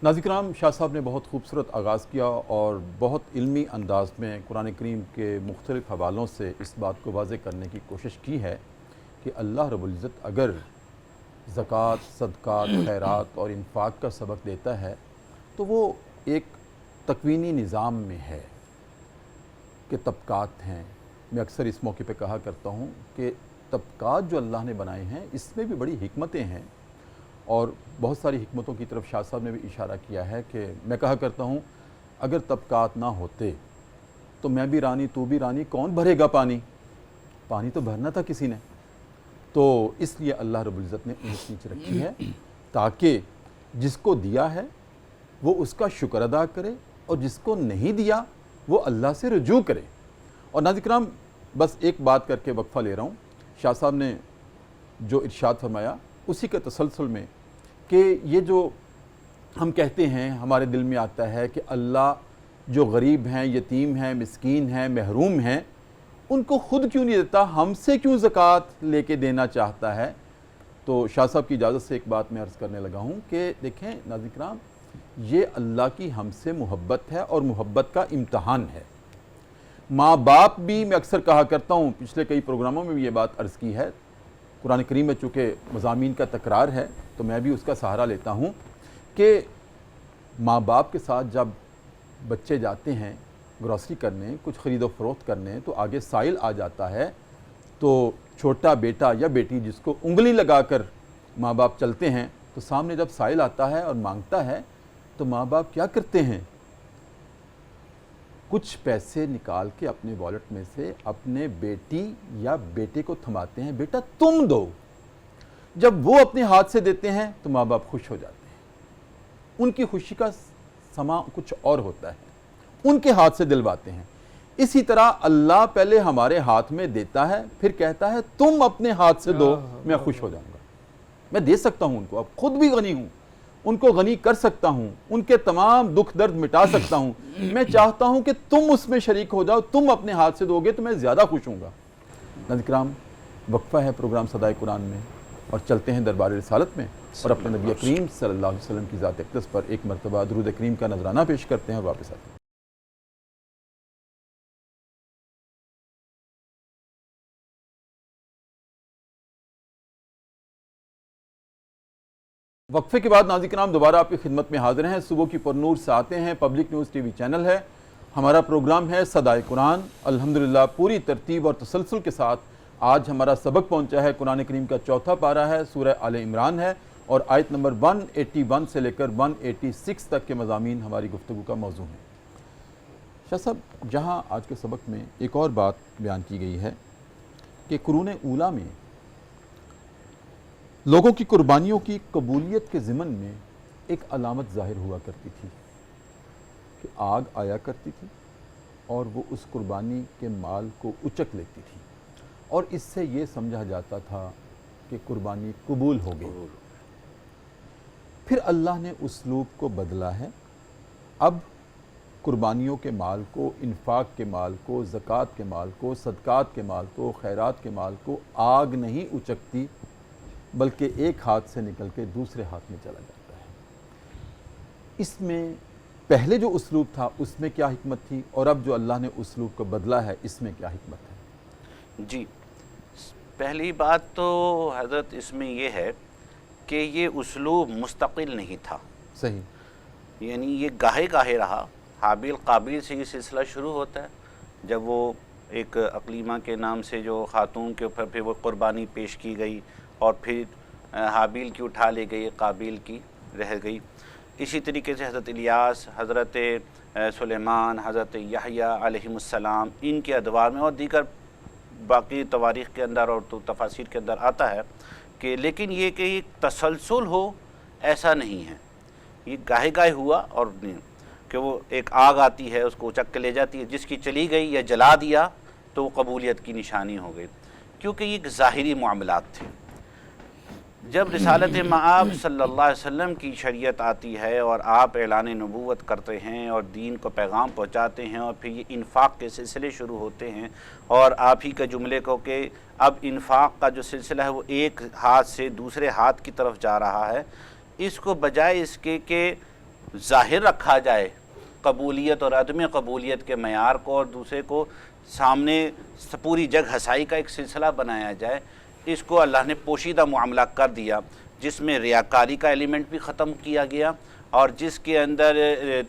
ناظرین کرام، شاہ صاحب نے بہت خوبصورت آغاز کیا اور بہت علمی انداز میں قرآن کریم کے مختلف حوالوں سے اس بات کو واضح کرنے کی کوشش کی ہے کہ اللہ رب العزت اگر زکوٰۃ، صدقات، خیرات اور انفاق کا سبق دیتا ہے تو وہ ایک تکوینی نظام میں ہے کہ طبقات ہیں۔ میں اکثر اس موقع پہ کہا کرتا ہوں کہ طبقات جو اللہ نے بنائے ہیں اس میں بھی بڑی حکمتیں ہیں، اور بہت ساری حکمتوں کی طرف شاہ صاحب نے بھی اشارہ کیا ہے کہ میں کہا کرتا ہوں اگر طبقات نہ ہوتے تو میں بھی رانی تو بھی رانی، کون بھرے گا پانی؟ پانی تو بھرنا تھا کسی نے۔ تو اس لیے اللہ رب العزت نے اونچ نیچ رکھی ہے تاکہ جس کو دیا ہے وہ اس کا شکر ادا کرے اور جس کو نہیں دیا وہ اللہ سے رجوع کرے۔ اور ناظرین کرام، بس ایک بات کر کے وقفہ لے رہا ہوں، شاہ صاحب نے جو ارشاد فرمایا اسی کے تسلسل میں کہ یہ جو ہم کہتے ہیں، ہمارے دل میں آتا ہے کہ اللہ جو غریب ہیں، یتیم ہیں، مسکین ہیں، محروم ہیں، ان کو خود کیوں نہیں دیتا، ہم سے کیوں زکوٰۃ لے کے دینا چاہتا ہے؟ تو شاہ صاحب کی اجازت سے ایک بات میں عرض کرنے لگا ہوں کہ دیکھیں ناظرین کرام، یہ اللہ کی ہم سے محبت ہے اور محبت کا امتحان ہے۔ ماں باپ بھی، میں اکثر کہا کرتا ہوں، پچھلے کئی پروگراموں میں بھی یہ بات عرض کی ہے، قرآن کریم میں چونکہ مضامین کا تکرار ہے تو میں بھی اس کا سہارا لیتا ہوں کہ ماں باپ کے ساتھ جب بچے جاتے ہیں گروسری کرنے، کچھ خرید و فروخت کرنے، تو آگے سائل آ جاتا ہے، تو چھوٹا بیٹا یا بیٹی جس کو انگلی لگا کر ماں باپ چلتے ہیں، تو سامنے جب سائل آتا ہے اور مانگتا ہے تو ماں باپ کیا کرتے ہیں؟ کچھ پیسے نکال کے اپنے والٹ میں سے اپنے بیٹی یا بیٹے کو تھماتے ہیں، بیٹا تم دو۔ جب وہ اپنے ہاتھ سے دیتے ہیں تو ماں باپ خوش ہو جاتے ہیں، ان کی خوشی کا سما کچھ اور ہوتا ہے، ان کے ہاتھ سے دلواتے ہیں۔ اسی طرح اللہ پہلے ہمارے ہاتھ میں دیتا ہے، پھر کہتا ہے تم اپنے ہاتھ سے دو، میں خوش ہو جاؤں گا۔ میں دے سکتا ہوں ان کو، اب خود بھی غنی ہوں، ان کو غنی کر سکتا ہوں، ان کے تمام دکھ درد مٹا سکتا ہوں، میں چاہتا ہوں کہ تم اس میں شریک ہو جاؤ، تم اپنے ہاتھ سے دو گے تو میں زیادہ خوش ہوں گا۔ ناظرین کرام، وقفہ ہے پروگرام صدائے قرآن میں، اور چلتے ہیں دربار رسالت میں، اور اپنے نبی کریم صلی اللہ علیہ وسلم کی ذات اقدس پر ایک مرتبہ درود کریم کا نذرانہ پیش کرتے ہیں اور واپس آتے ہیں۔ وقفے کے بعد ناظرین کرام دوبارہ آپ کی خدمت میں حاضر ہیں۔ صبح کی پرنور سے آتے ہیں، public news T V channel ہے، ہمارا پروگرام ہے صدائے قرآن۔ الحمدللہ پوری ترتیب اور تسلسل کے ساتھ آج ہمارا سبق پہنچا ہے، قرآن کریم کا چوتھا پارہ ہے، سورہ آل عمران ہے، اور آیت نمبر 181 سے لے کر 186 تک کے مضامین ہماری گفتگو کا موضوع ہیں۔ شاہ صاحب، جہاں آج کے سبق میں ایک اور بات بیان کی گئی ہے کہ قرون اولیٰ میں لوگوں کی قربانیوں کی قبولیت کے ضمن میں ایک علامت ظاہر ہوا کرتی تھی کہ آگ آیا کرتی تھی اور وہ اس قربانی کے مال کو اچک لیتی تھی، اور اس سے یہ سمجھا جاتا تھا کہ قربانی قبول ہو گئی۔ پھر اللہ نے اسلوب کو بدلا ہے، اب قربانیوں کے مال کو، انفاق کے مال کو، زکوٰۃ کے مال کو، صدقات کے مال کو، خیرات کے مال کو آگ نہیں اچکتی، بلکہ ایک ہاتھ سے نکل کے دوسرے ہاتھ میں چلا جاتا ہے۔ اس میں پہلے جو اسلوب تھا اس میں کیا حکمت تھی، اور اب جو اللہ نے اسلوب کو بدلا ہے اس میں کیا حکمت ہے؟ جی، پہلی بات تو حضرت اس میں یہ ہے کہ یہ اسلوب مستقل نہیں تھا، صحیح، یعنی یہ گاہے گاہے رہا۔ حابیل قابیل سے یہ سلسلہ شروع ہوتا ہے، جب وہ ایک اقلیمہ کے نام سے جو خاتون کے اوپر پھر وہ قربانی پیش کی گئی، اور پھر حابیل کی اٹھا لے گئی، قابیل کی رہ گئی۔ اسی طریقے سے حضرت الیاس، حضرت سلیمان، حضرت یحییٰ علیہم السلام، ان کے ادوار میں اور دیگر باقی تواریخ کے اندر اور تفاسیر کے اندر آتا ہے کہ لیکن یہ کہ ایک تسلسل ہو ایسا نہیں ہے، یہ گاہے گاہے ہوا، اور کہ وہ ایک آگ آتی ہے اس کو اچک کے لے جاتی ہے، جس کی چلی گئی یا جلا دیا تو وہ قبولیت کی نشانی ہو گئی، کیونکہ یہ ایک ظاہری معاملات تھے۔ جب رسالت مآب صلی اللہ علیہ وسلم کی شریعت آتی ہے اور آپ اعلان نبوت کرتے ہیں اور دین کو پیغام پہنچاتے ہیں، اور پھر یہ انفاق کے سلسلے شروع ہوتے ہیں، اور آپ ہی کے جملے کو کہ اب انفاق کا جو سلسلہ ہے وہ ایک ہاتھ سے دوسرے ہاتھ کی طرف جا رہا ہے، اس کو بجائے اس کے کہ ظاہر رکھا جائے قبولیت اور عدم قبولیت کے معیار کو، اور دوسرے کو سامنے پوری جگ ہسائی کا ایک سلسلہ بنایا جائے، اس کو اللہ نے پوشیدہ معاملہ کر دیا، جس میں ریاکاری کا ایلیمنٹ بھی ختم کیا گیا، اور جس کے اندر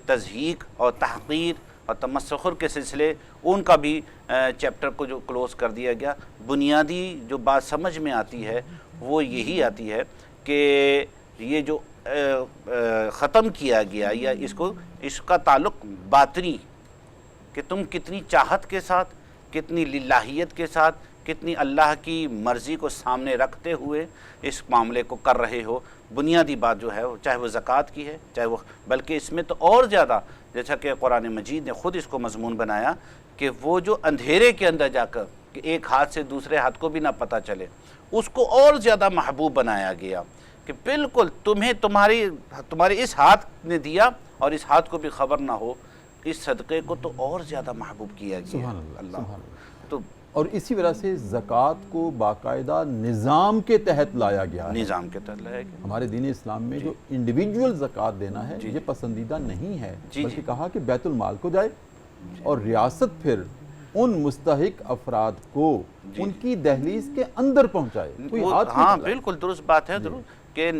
تضحیق اور تحقیر اور تمسخر کے سلسلے ان کا بھی چیپٹر کو جو کلوز کر دیا گیا۔ بنیادی جو بات سمجھ میں آتی ہے وہ یہی آتی ہے کہ یہ جو ختم کیا گیا، یا اس کا تعلق باطنی، کہ تم کتنی چاہت کے ساتھ، کتنی للہیت کے ساتھ، کتنی اللہ کی مرضی کو سامنے رکھتے ہوئے اس معاملے کو کر رہے ہو۔ بنیادی بات جو ہے چاہے وہ زکوٰۃ کی ہے، چاہے وہ، بلکہ اس میں تو اور زیادہ، جیسا کہ قرآن مجید نے خود اس کو مضمون بنایا کہ وہ جو اندھیرے کے اندر جا کر کہ ایک ہاتھ سے دوسرے ہاتھ کو بھی نہ پتہ چلے، اس کو اور زیادہ محبوب بنایا گیا کہ بالکل تمہارے اس ہاتھ نے دیا اور اس ہاتھ کو بھی خبر نہ ہو، اس صدقے کو تو اور زیادہ محبوب کیا گیا۔ سبحان اللہ، سبحان اللہ۔ تو اور اسی وجہ سے زکوٰۃ کو باقاعدہ نظام کے تحت لایا گیا ہے۔ نظام کے تحت لایا گیا۔ ہمارے دین اسلام میں جو انڈیویجول زکوٰۃ دینا ہے یہ پسندیدہ نہیں ہے، بلکہ کہا کہ بیت المال کو جائے، اور ریاست پھر ان مستحق افراد کو ان کی دہلیز کے اندر پہنچائے، کوئی ہاتھ نہیں ہاں چلائے۔ بالکل درست بات ہے، کہ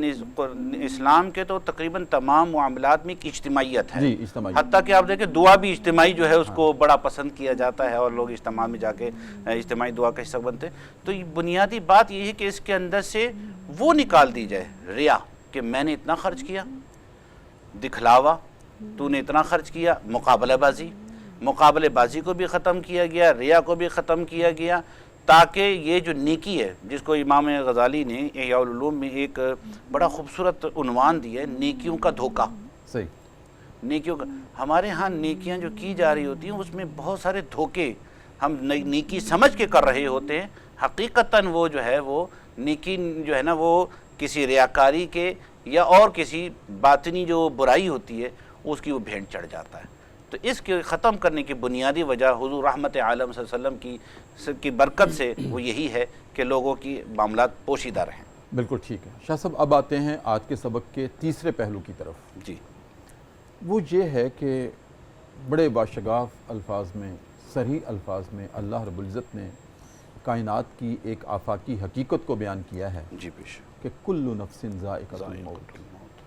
اسلام کے تو تقریباً تمام معاملات میں ایک اجتماعیت ہے. جی اجتماعی. حتیٰ کہ آپ دیکھیں دعا بھی اجتماعی جو ہے اس کو بڑا پسند کیا جاتا ہے اور لوگ اجتماع میں جا کے اجتماعی دعا کا حصہ بنتے ہیں. تو یہ بنیادی بات یہ ہے کہ اس کے اندر سے وہ نکال دی جائے ریا، کہ میں نے اتنا خرچ کیا، دکھلاوا، تو نے اتنا خرچ کیا، مقابلہ بازی کو بھی ختم کیا گیا، ریا کو بھی ختم کیا گیا، تاکہ یہ جو نیکی ہے جس کو امام غزالی نے احیاء العلوم میں ایک بڑا خوبصورت عنوان دیا ہے، نیکیوں کا دھوکہ. صحیح. نیکیوں کا، ہمارے ہاں نیکیاں جو کی جا رہی ہوتی ہیں اس میں بہت سارے دھوکے، ہم نیکی سمجھ کے کر رہے ہوتے ہیں، حقیقتاً وہ جو ہے وہ نیکی جو ہے نا وہ کسی ریاکاری کے یا اور کسی باطنی جو برائی ہوتی ہے اس کی وہ بھینٹ چڑھ جاتا ہے. تو اس کے ختم کرنے کی بنیادی وجہ حضور رحمت عالم صلی اللہ علیہ وسلم کی برکت سے وہ یہی ہے کہ لوگوں کی معاملات پوشیدہ رہیں. بالکل ٹھیک ہے. شاہ صاحب اب آتے ہیں آج کے سبق کے تیسرے پہلو کی طرف. جی. وہ یہ ہے کہ بڑے باشگاف الفاظ میں، صریح الفاظ میں اللہ رب العزت نے کائنات کی ایک آفاقی حقیقت کو بیان کیا ہے. جی بے شک. کہ کل نفس ذائقۃ الموت.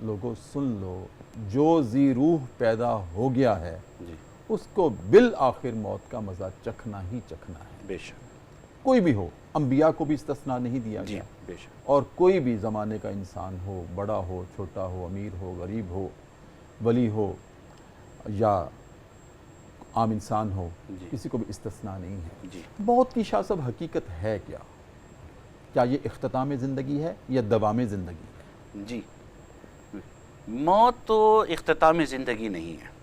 لوگوں سن لو، جو ذی روح پیدا ہو گیا ہے جی اس کو بالآخر موت کا مزہ چکھنا ہی چکھنا ہے. بے شک. کوئی بھی ہو، انبیاء کو بھی استثناء نہیں دیا جی گیا، بے شک. اور کوئی بھی زمانے کا انسان ہو، بڑا ہو، چھوٹا ہو، امیر ہو، غریب ہو، ولی ہو یا عام انسان ہو، جی. کسی کو بھی استثناء نہیں ہے. جی. موت کی شاہ صاحب حقیقت ہے کیا؟ کیا یہ اختتام زندگی ہے یا دوام زندگی ہے؟ جی. موت تو اختتام زندگی نہیں ہے،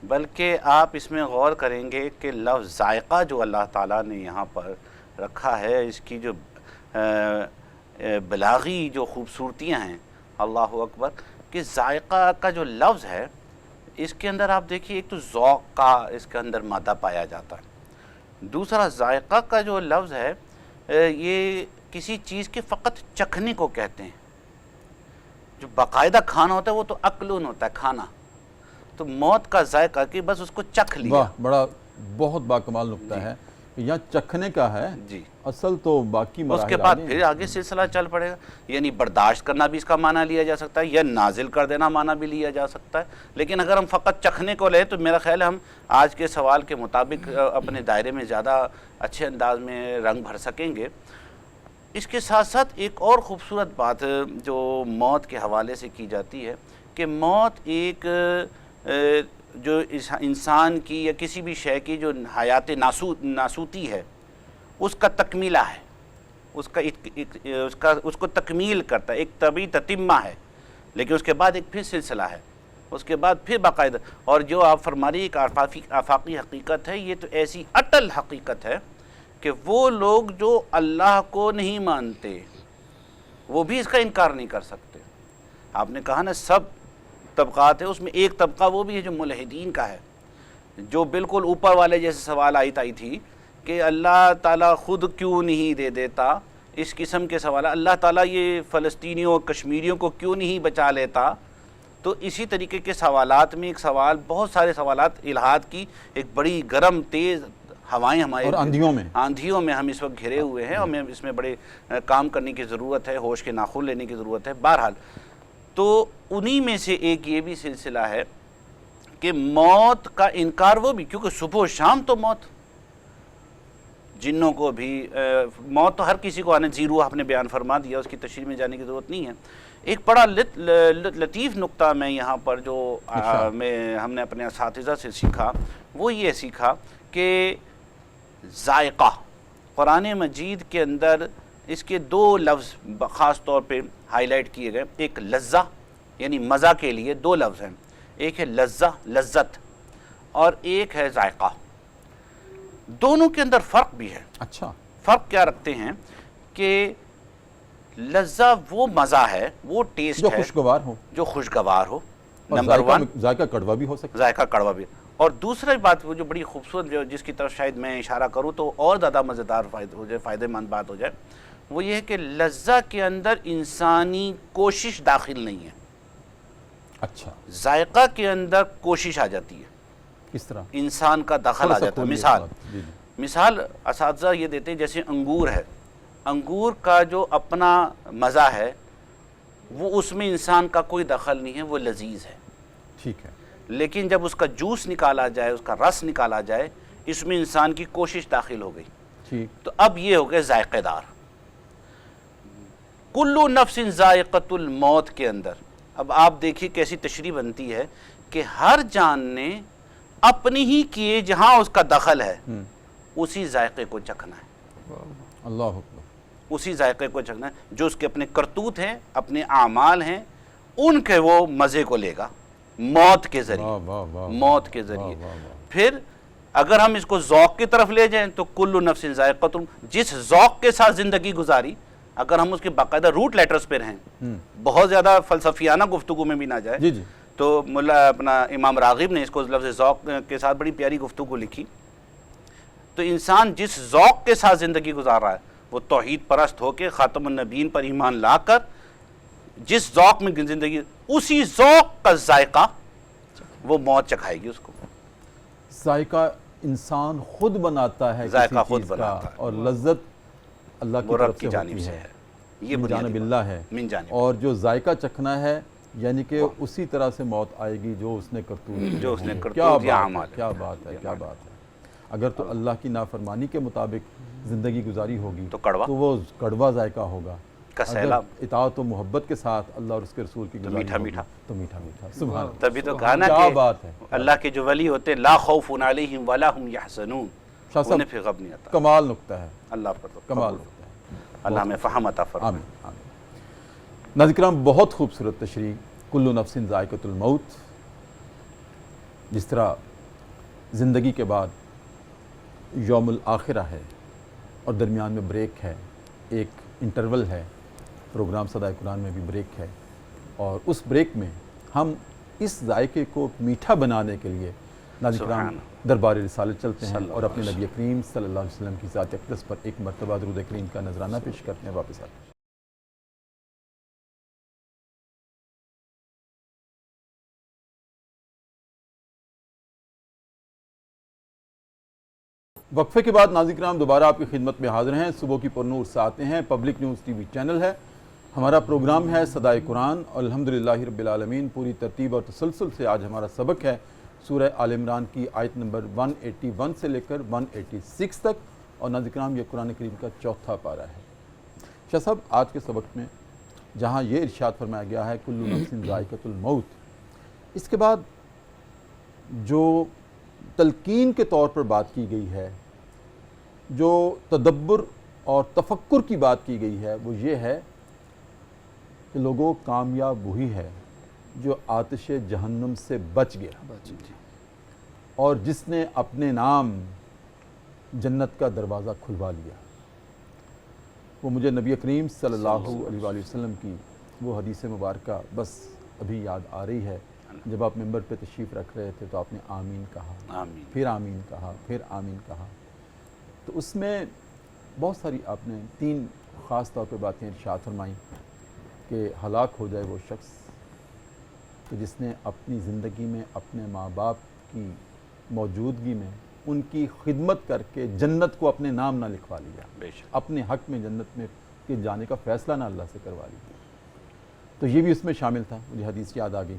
بلکہ آپ اس میں غور کریں گے کہ لفظ ذائقہ جو اللہ تعالیٰ نے یہاں پر رکھا ہے، اس کی جو بلاغی جو خوبصورتیاں ہیں، اللہ اکبر، کہ ذائقہ کا جو لفظ ہے اس کے اندر آپ دیکھیے ایک تو ذوق کا اس کے اندر مادہ پایا جاتا ہے. دوسرا ذائقہ کا جو لفظ ہے یہ کسی چیز کے فقط چکھنے کو کہتے ہیں. جو باقاعدہ کھانا ہوتا ہے وہ تو اکلون ہوتا ہے، کھانا. تو موت کا ذائقہ کہ بس اس کو چکھ لیا. واہ، بڑا بہت باکمال نقطہ ہے کہ یہاں چکھنے کا ہے. جی. اصل تو باقی مراحل اس کے بعد آگے پھر آگے سلسلہ چل پڑے گا. یعنی برداشت کرنا بھی اس کا معنی لیا جا سکتا ہے، یا نازل کر دینا معنی بھی لیا جا سکتا ہے. لیکن اگر ہم فقط چکھنے کو لیں تو میرا خیال ہے ہم آج کے سوال کے مطابق اپنے دائرے میں زیادہ اچھے انداز میں رنگ بھر سکیں گے. اس کے ساتھ ساتھ ایک اور خوبصورت بات جو موت کے حوالے سے کی جاتی ہے کہ موت ایک جو انسان کی یا کسی بھی شے کی جو حیات ناسوتی ہے اس کا تکمیلہ ہے، اس کو تکمیل کرتا ہے، ایک طبعی تتمہ ہے. لیکن اس کے بعد ایک پھر سلسلہ ہے، اس کے بعد پھر باقاعدہ. اور جو آپ فرما رہی ایک آفاقی حقیقت ہے، یہ تو ایسی اٹل حقیقت ہے کہ وہ لوگ جو اللہ کو نہیں مانتے وہ بھی اس کا انکار نہیں کر سکتے. آپ نے کہا نا سب طبقات ہیں، اس میں ایک طبقہ وہ بھی ہے جو ملحدین کا ہے، جو بالکل اوپر والے جیسے سوال آئی تھی کہ اللہ تعالیٰ خود کیوں نہیں دے دیتا، اس قسم کے سوال. اللہ تعالیٰ یہ فلسطینیوں اور کشمیریوں کو کیوں نہیں بچا لیتا. تو اسی طریقے کے سوالات میں ایک سوال، بہت سارے سوالات الحاد کی ایک بڑی گرم تیز ہوائیں ہمارے اور آندھیوں میں ہم اس وقت گھرے ہوئے ہیں، اور ہمیں اس میں بڑے کام کرنے کی ضرورت ہے، ہوش کے ناخن لینے کی ضرورت ہے. بہرحال تو انہی میں سے ایک یہ بھی سلسلہ ہے کہ موت کا انکار وہ بھی، کیونکہ صبح و شام تو موت، جنوں کو بھی موت تو ہر کسی کو آنے، زیرو آپ نے بیان فرما دیا، اس کی تشریح میں جانے کی ضرورت نہیں ہے. ایک بڑا لطیف نقطہ میں یہاں پر جو ہم نے اپنے اساتذہ سے سیکھا، وہ یہ سیکھا کہ ذائقہ قرآن مجید کے اندر اس کے دو لفظ خاص طور پہ ہائی لائٹ کیے گئے. ایک لذہ یعنی مزہ کے لیے دو لفظ ہیں، ایک ہے لذہ لذت، اور ایک ہے ذائقہ. دونوں کے اندر فرق بھی ہے. اچھا. فرق کیا رکھتے ہیں کہ لذہ وہ مزہ ہے، وہ ٹیسٹ جو ہے خوشگوار ہو، نمبر ون. ذائقہ کڑوا بھی ہو سکتا ہے. ذائقہ کڑوا بھی. اور دوسری بات وہ جو بڑی خوبصورت جس کی طرف شاید میں اشارہ کروں تو اور زیادہ مزیدار فائدہ مند بات ہو جائے، وہ یہ ہے کہ لذہ کے اندر انسانی کوشش داخل نہیں ہے. اچھا. ذائقہ کے اندر کوشش آ جاتی ہے. کس طرح؟ انسان کا دخل آ جاتا ہے. مثال اساتذہ یہ دیتے ہیں جیسے انگور ہے، انگور کا جو اپنا مزہ ہے وہ اس میں انسان کا کوئی دخل نہیں ہے، وہ لذیذ ہے. ٹھیک ہے. لیکن جب اس کا جوس نکالا جائے، اس کا رس نکالا جائے، اس میں انسان کی کوشش داخل ہو گئی. ٹھیک. تو اب یہ ہو گئے ذائقہ دار. کلو نفس ذائقۃ الموت کے اندر اب آپ دیکھیے کیسی تشریح بنتی ہے کہ ہر جان نے اپنی ہی کیے جہاں اس کا دخل ہے اسی ذائقے کو چکھنا ہے. اللہ اکبر. اسی ذائقے کو چکھنا ہے. جو اس کے اپنے کرتوت ہیں، اپنے اعمال ہیں، ان کے وہ مزے کو لے گا موت کے ذریعے. موت کے ذریعے. پھر اگر ہم اس کو ذوق کی طرف لے جائیں تو کل نفس ذائقۃ، جس ذوق کے ساتھ زندگی گزاری، اگر ہم اس کے باقاعدہ روٹ لیٹرز پہ رہیں، بہت زیادہ فلسفیانہ گفتگو میں بھی نہ جائے، تو ملا اپنا امام راغب نے اس کو لفظ ذوق کے ساتھ بڑی پیاری گفتگو لکھی. تو انسان جس ذوق کے ساتھ زندگی گزار رہا ہے، وہ توحید پرست ہو کے خاتم النبیین پر ایمان لا کر جس ذوق میں زندگی، اسی ذوق کا ذائقہ وہ موت چکھائے گی اس کو. ذائقہ انسان خود بناتا ہے، ذائقہ کسی خود چیز کا، بناتا ہے، اور لذت اللہ کی وہ رب طرف کی سے جانب ہوتی سے ہے، ہے. یہ من جانب اللہ ہے. من جانب. اور جو ذائقہ چکھنا ہے یعنی کہ اسی طرح سے موت آئے گی جو اس نے کرتوت جو اس نے کیا کرتوت یا بات اعمال. ہے، کیا بات ہے، کیا بات ہے. اگر تو اللہ کی نافرمانی کے مطابق زندگی گزاری ہوگی تو کڑوا، تو وہ کڑوا ذائقہ ہوگا. کا اگر سیلاب، اطاعت و محبت کے ساتھ اللہ اور اس کے رسول کی گزاری میٹھا ہوگی میٹھا، تو میٹھا میٹھا. سبحان اللہ. تبھی تو کہا نا کیا کہ بات ہے. اللہ کے جو ولی ہوتے لا خوف علیہم ولا هم یحزنون، شاہ صاحب انہیں پھر غم نہیں آتا. کمال نقطہ ہے، اللہ پر تو کمال نقطہ ہے. اللہ ہمیں فہم عطا فرمائے. آمین آمین. ناظرین کرام، بہت خوبصورت تشریح کل نفس ذائقۃ الموت. جس طرح زندگی کے بعد یوم الآخرہ ہے اور درمیان میں بریک ہے، ایک انٹرول ہے، پروگرام صدائے قرآن میں بھی بریک ہے، اور اس بریک میں ہم اس ذائقے کو میٹھا بنانے کے لیے ناظرین کرام دربار رسالت چلتے ہیں اور اپنے نبی کریم صلی اللہ علیہ وسلم کی ذات اقدس پر ایک مرتبہ درود کریم کا نذرانہ پیش کرتے ہیں. واپس آتے ہیں. وقفے کے بعد ناظرین کرام دوبارہ آپ کی خدمت میں حاضر ہیں. صبح کی پرنور سے آتے ہیں، public news T V channel ہے، ہمارا پروگرام ہے صدائے قرآن، اور الحمدللہ رب العالمین پوری ترتیب اور تسلسل سے آج ہمارا سبق ہے سورہ آل عمران کی آیت نمبر 181 سے لے کر 186 تک، اور ناظرین کرام یہ قرآن کریم کا چوتھا پارہ ہے. شاہ صاحب، آج کے سبق میں جہاں یہ ارشاد فرمایا گیا ہے کل نفس ذائقۃ الموت، اس کے بعد جو تلقین کے طور پر بات کی گئی ہے، جو تدبر اور تفکر کی بات کی گئی ہے، وہ یہ ہے کہ لوگوں کامیاب وہی ہے جو آتش جہنم سے بچ گیا اور جس نے اپنے نام جنت کا دروازہ کھلوا لیا. وہ مجھے نبی کریم صلی اللہ علیہ وآلہ وسلم کی وہ حدیث مبارکہ بس ابھی یاد آ رہی ہے. جب آپ ممبر پہ تشریف رکھ رہے تھے تو آپ نے آمین کہا، پھر آمین کہا، پھر آمین کہا. تو اس میں بہت ساری آپ نے 3 خاص طور پہ باتیں ارشاد فرمائیں کہ ہلاک ہو جائے وہ شخص کہ جس نے اپنی زندگی میں اپنے ماں باپ کی موجودگی میں ان کی خدمت کر کے جنت کو اپنے نام نہ لکھوا لیا، اپنے حق میں جنت میں کے جانے کا فیصلہ نہ اللہ سے کروا لیا. تو یہ بھی اس میں شامل تھا. مجھے حدیث یاد آ گئی.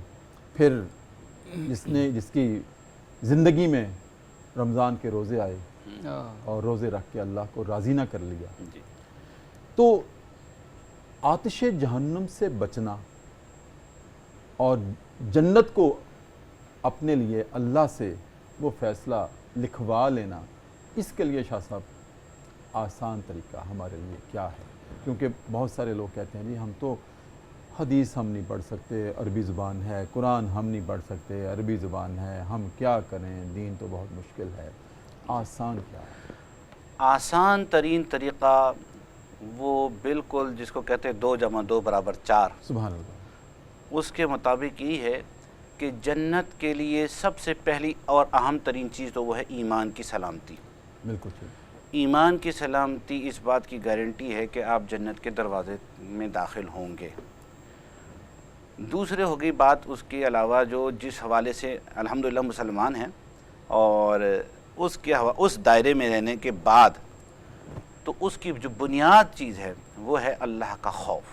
پھر جس کی زندگی میں رمضان کے روزے آئے اور روزے رکھ کے اللہ کو راضی نہ کر لیا. تو آتش جہنم سے بچنا اور جنت کو اپنے لیے اللہ سے وہ فیصلہ لکھوا لینا، اس کے لیے شاہ صاحب آسان طریقہ ہمارے لیے کیا ہے؟ کیونکہ بہت سارے لوگ کہتے ہیں جی ہم تو حدیث ہم نہیں پڑھ سکتے، عربی زبان ہے، قرآن ہم نہیں پڑھ سکتے، عربی زبان ہے، ہم کیا کریں، دین تو بہت مشکل ہے. آسان کیا ہے؟ آسان ترین طریقہ وہ بالکل جس کو کہتے ہیں 2 + 2 = 4. سبحان اللہ. اس کے مطابق یہ ہے کہ جنت کے لیے سب سے پہلی اور اہم ترین چیز تو وہ ہے ایمان کی سلامتی. بالکل ٹھیک. ایمان کی سلامتی اس بات کی گارنٹی ہے کہ آپ جنت کے دروازے میں داخل ہوں گے. دوسرے ہو گئی بات اس کے علاوہ جو جس حوالے سے الحمدللہ مسلمان ہیں اور اس دائرے میں رہنے کے بعد تو اس کی جو بنیاد چیز ہے وہ ہے اللہ کا خوف.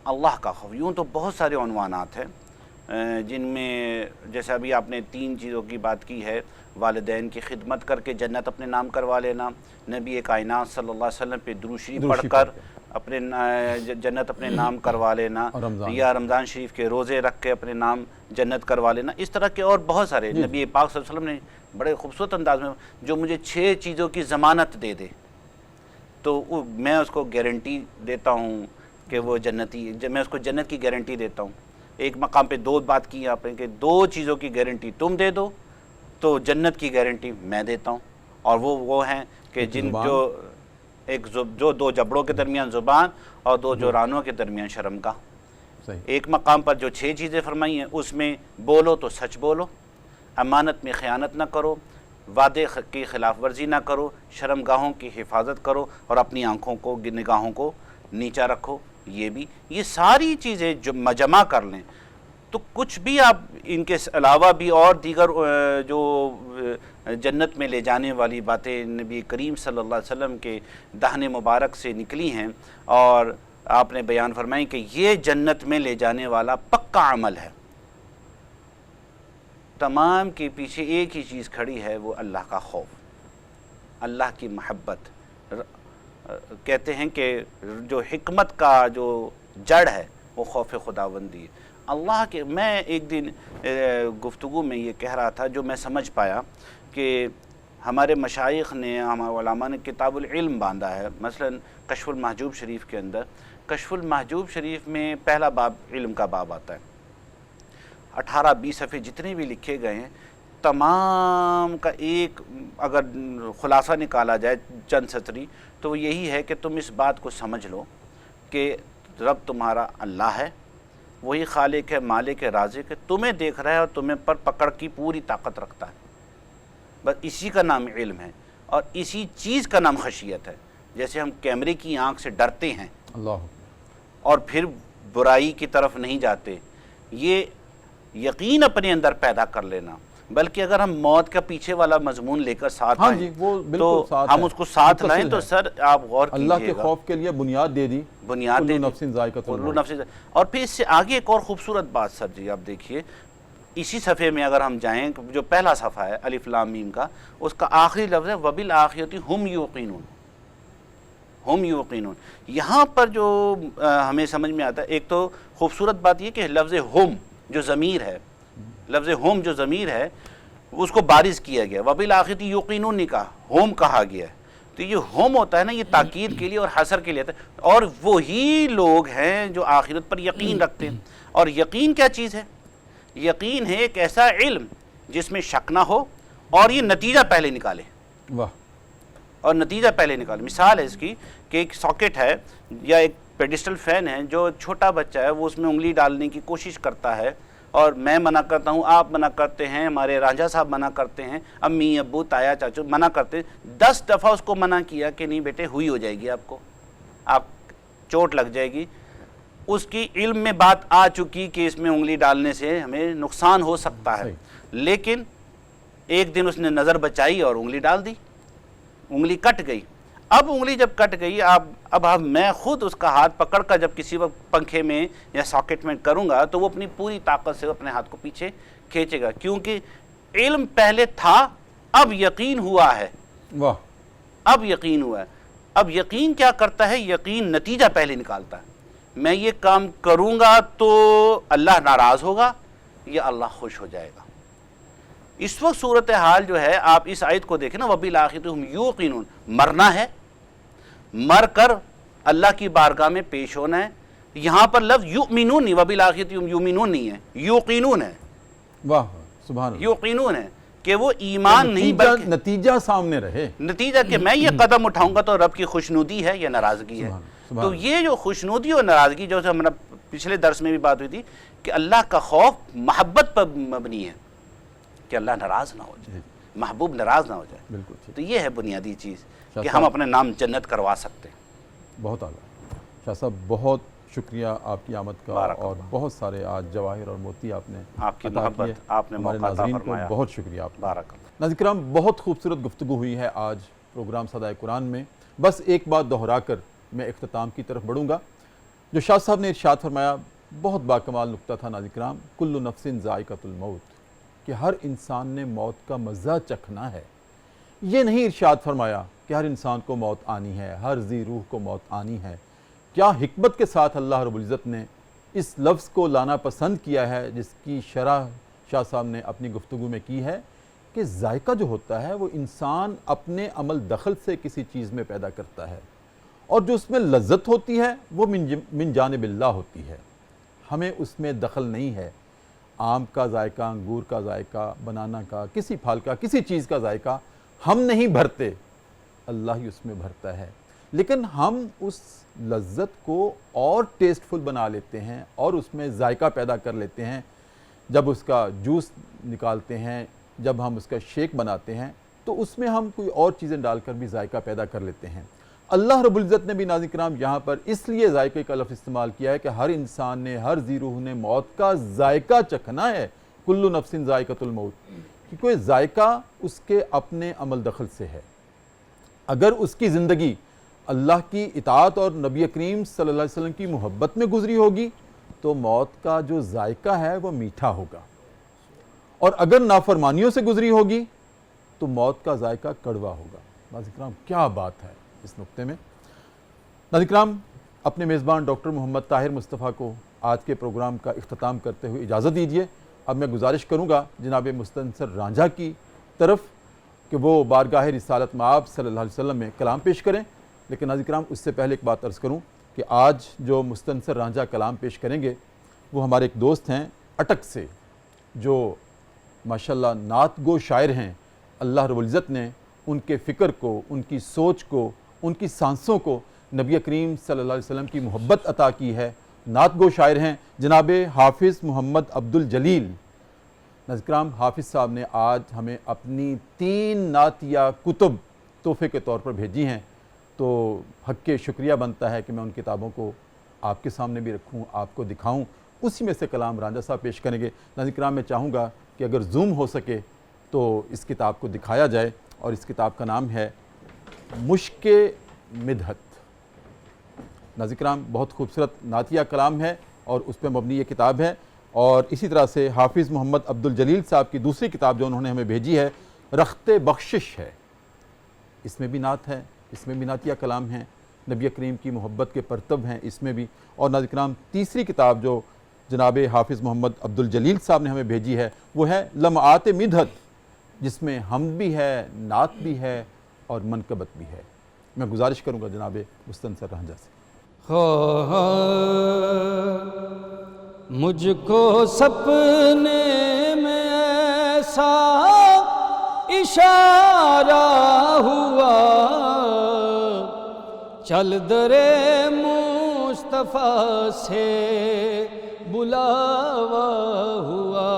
اللہ کا خوف. یوں تو بہت سارے عنوانات ہیں جن میں جیسے ابھی آپ نے 3 چیزوں کی بات کی ہے. والدین کی خدمت کر کے جنت اپنے نام کروا لینا، نبی کائنات صلی اللہ علیہ وسلم پہ درود شریف پڑھ کر اپنے جنت اپنے نام کروا لینا، یا رمضان شریف کے روزے رکھ کے اپنے نام جنت کروا لینا. اس طرح کے اور بہت سارے. نبی پاک صلی اللہ علیہ وسلم نے بڑے خوبصورت انداز میں جو مجھے 6 چیزوں کی ضمانت دے دے تو میں اس کو گارنٹی دیتا ہوں کہ وہ جنتی، میں اس کو جنت کی گارنٹی دیتا ہوں. ایک مقام پہ 2 بات کی آپ نے کہ 2 چیزوں کی گارنٹی تم دے دو تو جنت کی گارنٹی میں دیتا ہوں. اور وہ ہیں کہ جو 2 جبڑوں کے درمیان زبان اور 2 جورانوں کے درمیان شرمگاہ. ایک مقام پر جو 6 چیزیں فرمائی ہیں اس میں بولو تو سچ بولو، امانت میں خیانت نہ کرو، وعدے کی خلاف ورزی نہ کرو، شرمگاہوں کی حفاظت کرو اور اپنی آنکھوں کو نگاہوں کو نیچا رکھو. یہ ساری چیزیں جو جمع کر لیں تو کچھ بھی آپ ان کے علاوہ بھی اور دیگر جو جنت میں لے جانے والی باتیں نبی کریم صلی اللہ علیہ وسلم کے دہن مبارک سے نکلی ہیں اور آپ نے بیان فرمائی کہ یہ جنت میں لے جانے والا پکا عمل ہے. تمام کے پیچھے ایک ہی چیز کھڑی ہے، وہ اللہ کا خوف، اللہ کی محبت. کہتے ہیں کہ جو حکمت کا جو جڑ ہے وہ خوف خداوندی ہے. اللہ کے میں ایک دن گفتگو میں یہ کہہ رہا تھا جو میں سمجھ پایا کہ ہمارے مشائخ نے، ہمارے علماء نے کتاب العلم باندھا ہے. مثلا کشف المحجوب شریف کے اندر، کشف المحجوب شریف میں پہلا باب علم کا باب آتا ہے. 18-20 صفحے جتنے بھی لکھے گئے ہیں تمام کا ایک اگر خلاصہ نکالا جائے چند سطری تو وہ یہی ہے کہ تم اس بات کو سمجھ لو کہ رب تمہارا اللہ ہے، وہی خالق ہے، مالک ہے، رازق ہے، تمہیں دیکھ رہا ہے اور تمہیں پر پکڑ کی پوری طاقت رکھتا ہے. بس اسی کا نام علم ہے اور اسی چیز کا نام خشیت ہے. جیسے ہم کیمرے کی آنکھ سے ڈرتے ہیں اور پھر برائی کی طرف نہیں جاتے، یہ یقین اپنے اندر پیدا کر لینا. بلکہ اگر ہم موت کا پیچھے والا مضمون لے کر ساتھ آئیں تو ہم اس کو ساتھ لائیں تو سر آپ غور کیجئے گا. اللہ کے خوف کے لیے بنیاد دے دی، بنیاد دے دی. اور پھر اس سے آگے ایک اور خوبصورت بات سر جی آپ دیکھیے، اسی صفحے میں اگر ہم جائیں جو پہلا صفحہ ہے الف لام میم کا، اس کا آخری لفظ ہے وبالآخرۃ ہم یوقنون. ہم یوقنون. یہاں پر جو ہمیں سمجھ میں آتا ہے، ایک تو خوبصورت بات یہ کہ لفظ ہم جو ضمیر ہے، لفظ ہم جو ضمیر ہے اس کو بارز کیا گیا، وبالآخرۃ یوقنون نہیں کہا، ہم کہا گیا ہے. تو یہ ہم ہوتا ہے نا، یہ تاکید کے لیے اور حصر کے لیے ہوتا ہے. اور وہی لوگ ہیں جو آخرت پر یقین رکھتے ہیں. اور یقین کیا چیز ہے؟ یقین ہے ایک ایسا علم جس میں شک نہ ہو اور یہ نتیجہ پہلے نکالے. واہ. اور نتیجہ پہلے نکالے. مثال ہے اس کی کہ ایک ساکٹ ہے یا ایک پیڈسٹل فین ہے، جو چھوٹا بچہ ہے وہ اس میں انگلی ڈالنے کی کوشش کرتا ہے اور میں منع کرتا ہوں، آپ منع کرتے ہیں، ہمارے رانجھا صاحب منع کرتے ہیں، امی ابو تایا چاچو منع کرتے ہیں. 10 دفعہ اس کو منع کیا کہ نہیں بیٹے ہوئی ہو جائے گی، آپ کو آپ چوٹ لگ جائے گی. اس کی علم میں بات آ چکی کہ اس میں انگلی ڈالنے سے ہمیں نقصان ہو سکتا ہے. لیکن ایک دن اس نے نظر بچائی اور انگلی ڈال دی، انگلی کٹ گئی. اب انگلی جب کٹ گئی، اب میں خود اس کا ہاتھ پکڑ کر جب کسی وقت پنکھے میں یا ساکٹ میں کروں گا تو وہ اپنی پوری طاقت سے اپنے ہاتھ کو پیچھے کھینچے گا، کیونکہ علم پہلے تھا، اب یقین ہوا ہے. واہ. اب یقین ہوا ہے. اب یقین کیا کرتا ہے؟ یقین نتیجہ پہلے نکالتا ہے. میں یہ کام کروں گا تو اللہ ناراض ہوگا یا اللہ خوش ہو جائے گا. اس وقت صورتحال جو ہے آپ اس آیت کو دیکھیں نا، وبالآخرۃ ہم یوقنون. مرنا ہے، مر کر اللہ کی بارگاہ میں پیش ہونا ہے. یہاں پر لفظ یؤمنون نہیں، وبالآخرۃ ہم یؤمنون نہیں ہے، یوقنون ہے. واہ سبحان اللہ. یوقنون ہے کہ وہ ایمان نہیں بلکہ نتیجہ سامنے رہے، نتیجہ کہ میں یہ قدم اٹھاؤں گا تو رب کی خوشنودی ہے یا ناراضگی ہے. تو یہ جو خوشنودی اور ناراضگی جو ہمارا پچھلے درس میں بھی بات ہوئی تھی کہ اللہ کا خوف محبت پر مبنی ہے کہ اللہ ناراض نہ ہو جائے، محبوب ناراض نہ ہو جائے. بالکل. تو یہ ہے بنیادی چیز کہ ہم اپنے نام جنت کروا سکتے ہیں. بہت اعلیٰ شاہ صاحب، بہت شکریہ آپ کی آمد کا، اور بہت سارے آج جواہر اور موتی آپ نے آپ کی محبت، آپ نے موقع عطا فرمایا. بہت شکریہ آپ کا. بارک اللہ. ناظرین کرام، بہت خوبصورت گفتگو ہوئی ہے آج پروگرام صدائے قرآن میں. بس ایک بات دہرا کر میں اختتام کی طرف بڑھوں گا. جو شاہ صاحب نے ارشاد فرمایا بہت باکمال نقطہ تھا ناظرین کرام، کل نفس ذائقۃ الموت، کہ ہر انسان نے موت کا مزہ چکھنا ہے۔ یہ نہیں ارشاد فرمایا کہ ہر انسان کو موت آنی ہے، ہر ذی روح کو موت آنی ہے۔ کیا حکمت کے ساتھ اللہ رب العزت نے اس لفظ کو لانا پسند کیا ہے، جس کی شرح شاہ صاحب نے اپنی گفتگو میں کی ہے کہ ذائقہ جو ہوتا ہے وہ انسان اپنے عمل دخل سے کسی چیز میں پیدا کرتا ہے، اور جو اس میں لذت ہوتی ہے وہ من جانب اللہ ہوتی ہے، ہمیں اس میں دخل نہیں ہے۔ آم کا ذائقہ، انگور کا ذائقہ، بنانا کا، کسی پھل کا، کسی چیز کا ذائقہ ہم نہیں بھرتے، اللہ ہی اس میں بھرتا ہے، لیکن ہم اس لذت کو اور ٹیسٹفل بنا لیتے ہیں اور اس میں ذائقہ پیدا کر لیتے ہیں۔ جب اس کا جوس نکالتے ہیں، جب ہم اس کا شیک بناتے ہیں، تو اس میں ہم کوئی اور چیزیں ڈال کر بھی ذائقہ پیدا کر لیتے ہیں۔ اللہ رب العزت نے بھی ناظرین کرام یہاں پر اس لیے ذائقے کا لفظ استعمال کیا ہے کہ ہر انسان نے، ہر ذی روح نے موت کا ذائقہ چکھنا ہے، کل نفس ذائقۃ الموت، کیونکہ ذائقہ اس کے اپنے عمل دخل سے ہے۔ اگر اس کی زندگی اللہ کی اطاعت اور نبی کریم صلی اللہ علیہ وسلم کی محبت میں گزری ہوگی تو موت کا جو ذائقہ ہے وہ میٹھا ہوگا، اور اگر نافرمانیوں سے گزری ہوگی تو موت کا ذائقہ کڑوا ہوگا۔ ناظرین کرام کیا بات ہے اس نقطے میں۔ ناظرین کرام، اپنے میزبان ڈاکٹر محمد طاہر مصطفیٰ کو آج کے پروگرام کا اختتام کرتے ہوئے اجازت دیجیے۔ اب میں گزارش کروں گا جناب مستنصر رانجھا کی طرف کہ وہ بارگاہ رسالت مآب صلی اللہ علیہ وسلم میں کلام پیش کریں، لیکن ناظرین کرام اس سے پہلے ایک بات عرض کروں کہ آج جو مستنصر رانجھا کلام پیش کریں گے وہ ہمارے ایک دوست ہیں اٹک سے، جو ماشاءاللہ نعت گو شاعر ہیں۔ اللہ رب العزت نے ان کے فکر کو، ان کی سوچ کو، ان کی سانسوں کو نبی کریم صلی اللہ علیہ وسلم کی محبت عطا کی ہے۔ نعت گو شاعر ہیں جناب حافظ محمد عبد الجلیل۔ ناظرین کرام، حافظ صاحب نے آج ہمیں اپنی 3 نعتیہ کتب تحفے کے طور پر بھیجی ہیں، تو حق کے شکریہ بنتا ہے کہ میں ان کتابوں کو آپ کے سامنے بھی رکھوں، آپ کو دکھاؤں۔ اسی میں سے کلام رانجھا صاحب پیش کریں گے۔ ناظرین کرام، میں چاہوں گا کہ اگر زوم ہو سکے تو اس کتاب کو دکھایا جائے، اور اس کتاب کا نام ہے مشک مدحت۔ ناظرین کرام، بہت خوبصورت نعتیہ کلام ہے اور اس پہ مبنی یہ کتاب ہے۔ اور اسی طرح سے حافظ محمد عبد الجلیل صاحب کی دوسری کتاب جو انہوں نے ہمیں بھیجی ہے رخت بخشش ہے، اس میں بھی نعت ہے، اس میں بھی نعتیہ کلام ہیں، نبی کریم کی محبت کے پرتب ہیں اس میں بھی۔ اور ناظرین کرام، تیسری کتاب جو جناب حافظ محمد عبد الجلیل صاحب نے ہمیں بھیجی ہے وہ ہے لمعات مدحت، جس میں حمد بھی ہے، نعت بھی ہے اور منقبت بھی ہے۔ میں گزارش کروں گا جناب مستنصر رانجھا سے۔ مجھ کو سپنے میں ایسا اشارہ ہوا، چل درے مصطفیٰ سے بلاوا ہوا،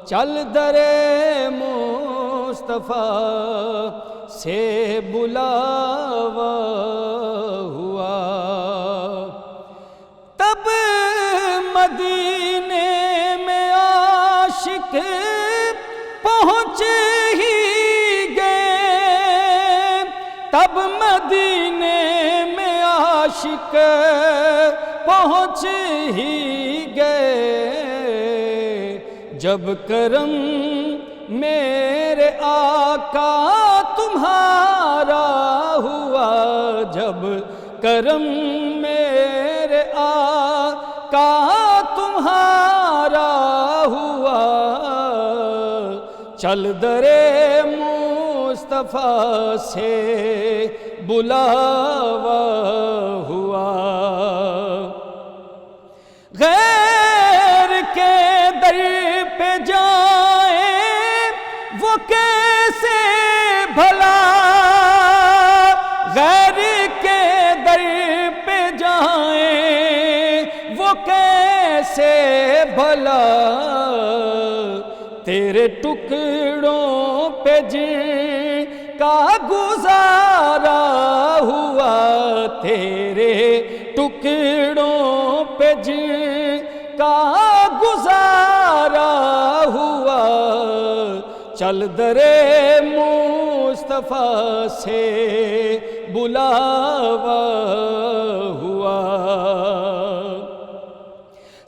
چل درے مصطفیٰ سے بلاوا ہوا، تب مدینے میں عاشق پہنچ ہی گئے، تب مدینے میں عاشق پہنچ ہی گئے، جب کرم میرے آقا تمہارا ہوا، جب کرم میرے آقا تمہارا ہوا، چل درے مصطفیٰ سے بلاوا ہوا، غیر کے در پہ جائیں وہ کیسے بھلا، غیر کے در پہ جائیں وہ کیسے بھلا، تیرے ٹکڑوں پہ جن کا گزارا ہوا، تیرے ٹکڑوں پہ جن کا گزارا ہوا، چل درے مصطفیٰ مصطفیٰ سے بلاوا ہوا،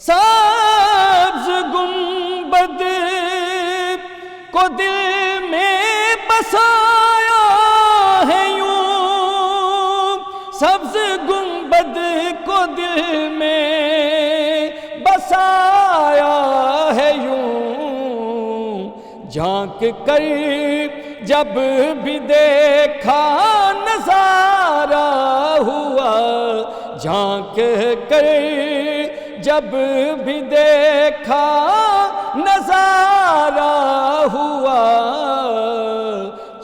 سبز گنبد کو دل میں بسایا ہے یوں، سبز گنبد کو دل میں بسایا ہے یوں، جھانک کر جب بھی دیکھا نظارہ ہوا، جھانک کر جب بھی دیکھا نظارہ ہوا،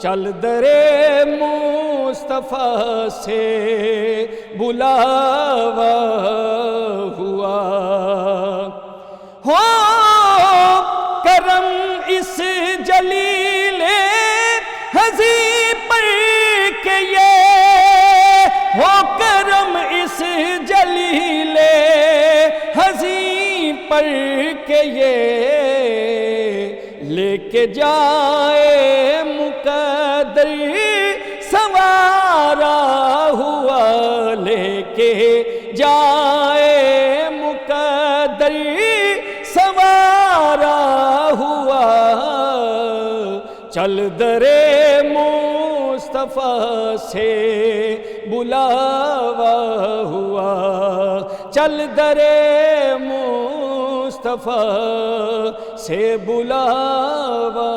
چل درے مصطفیٰ سے بلاوا ہوا، ہو کرم اس جلیل ہزی پر کہ یہ، ہو کرم اس جلیل ہزی پر کہ یہ لے کے جائے مقدر سوارا ہوا، لے کے جائے مقدر سوارا ہوا، چل درے مصطفیٰ سے بلاوا ہوا، چل درے مصطفیٰ سے بلاوا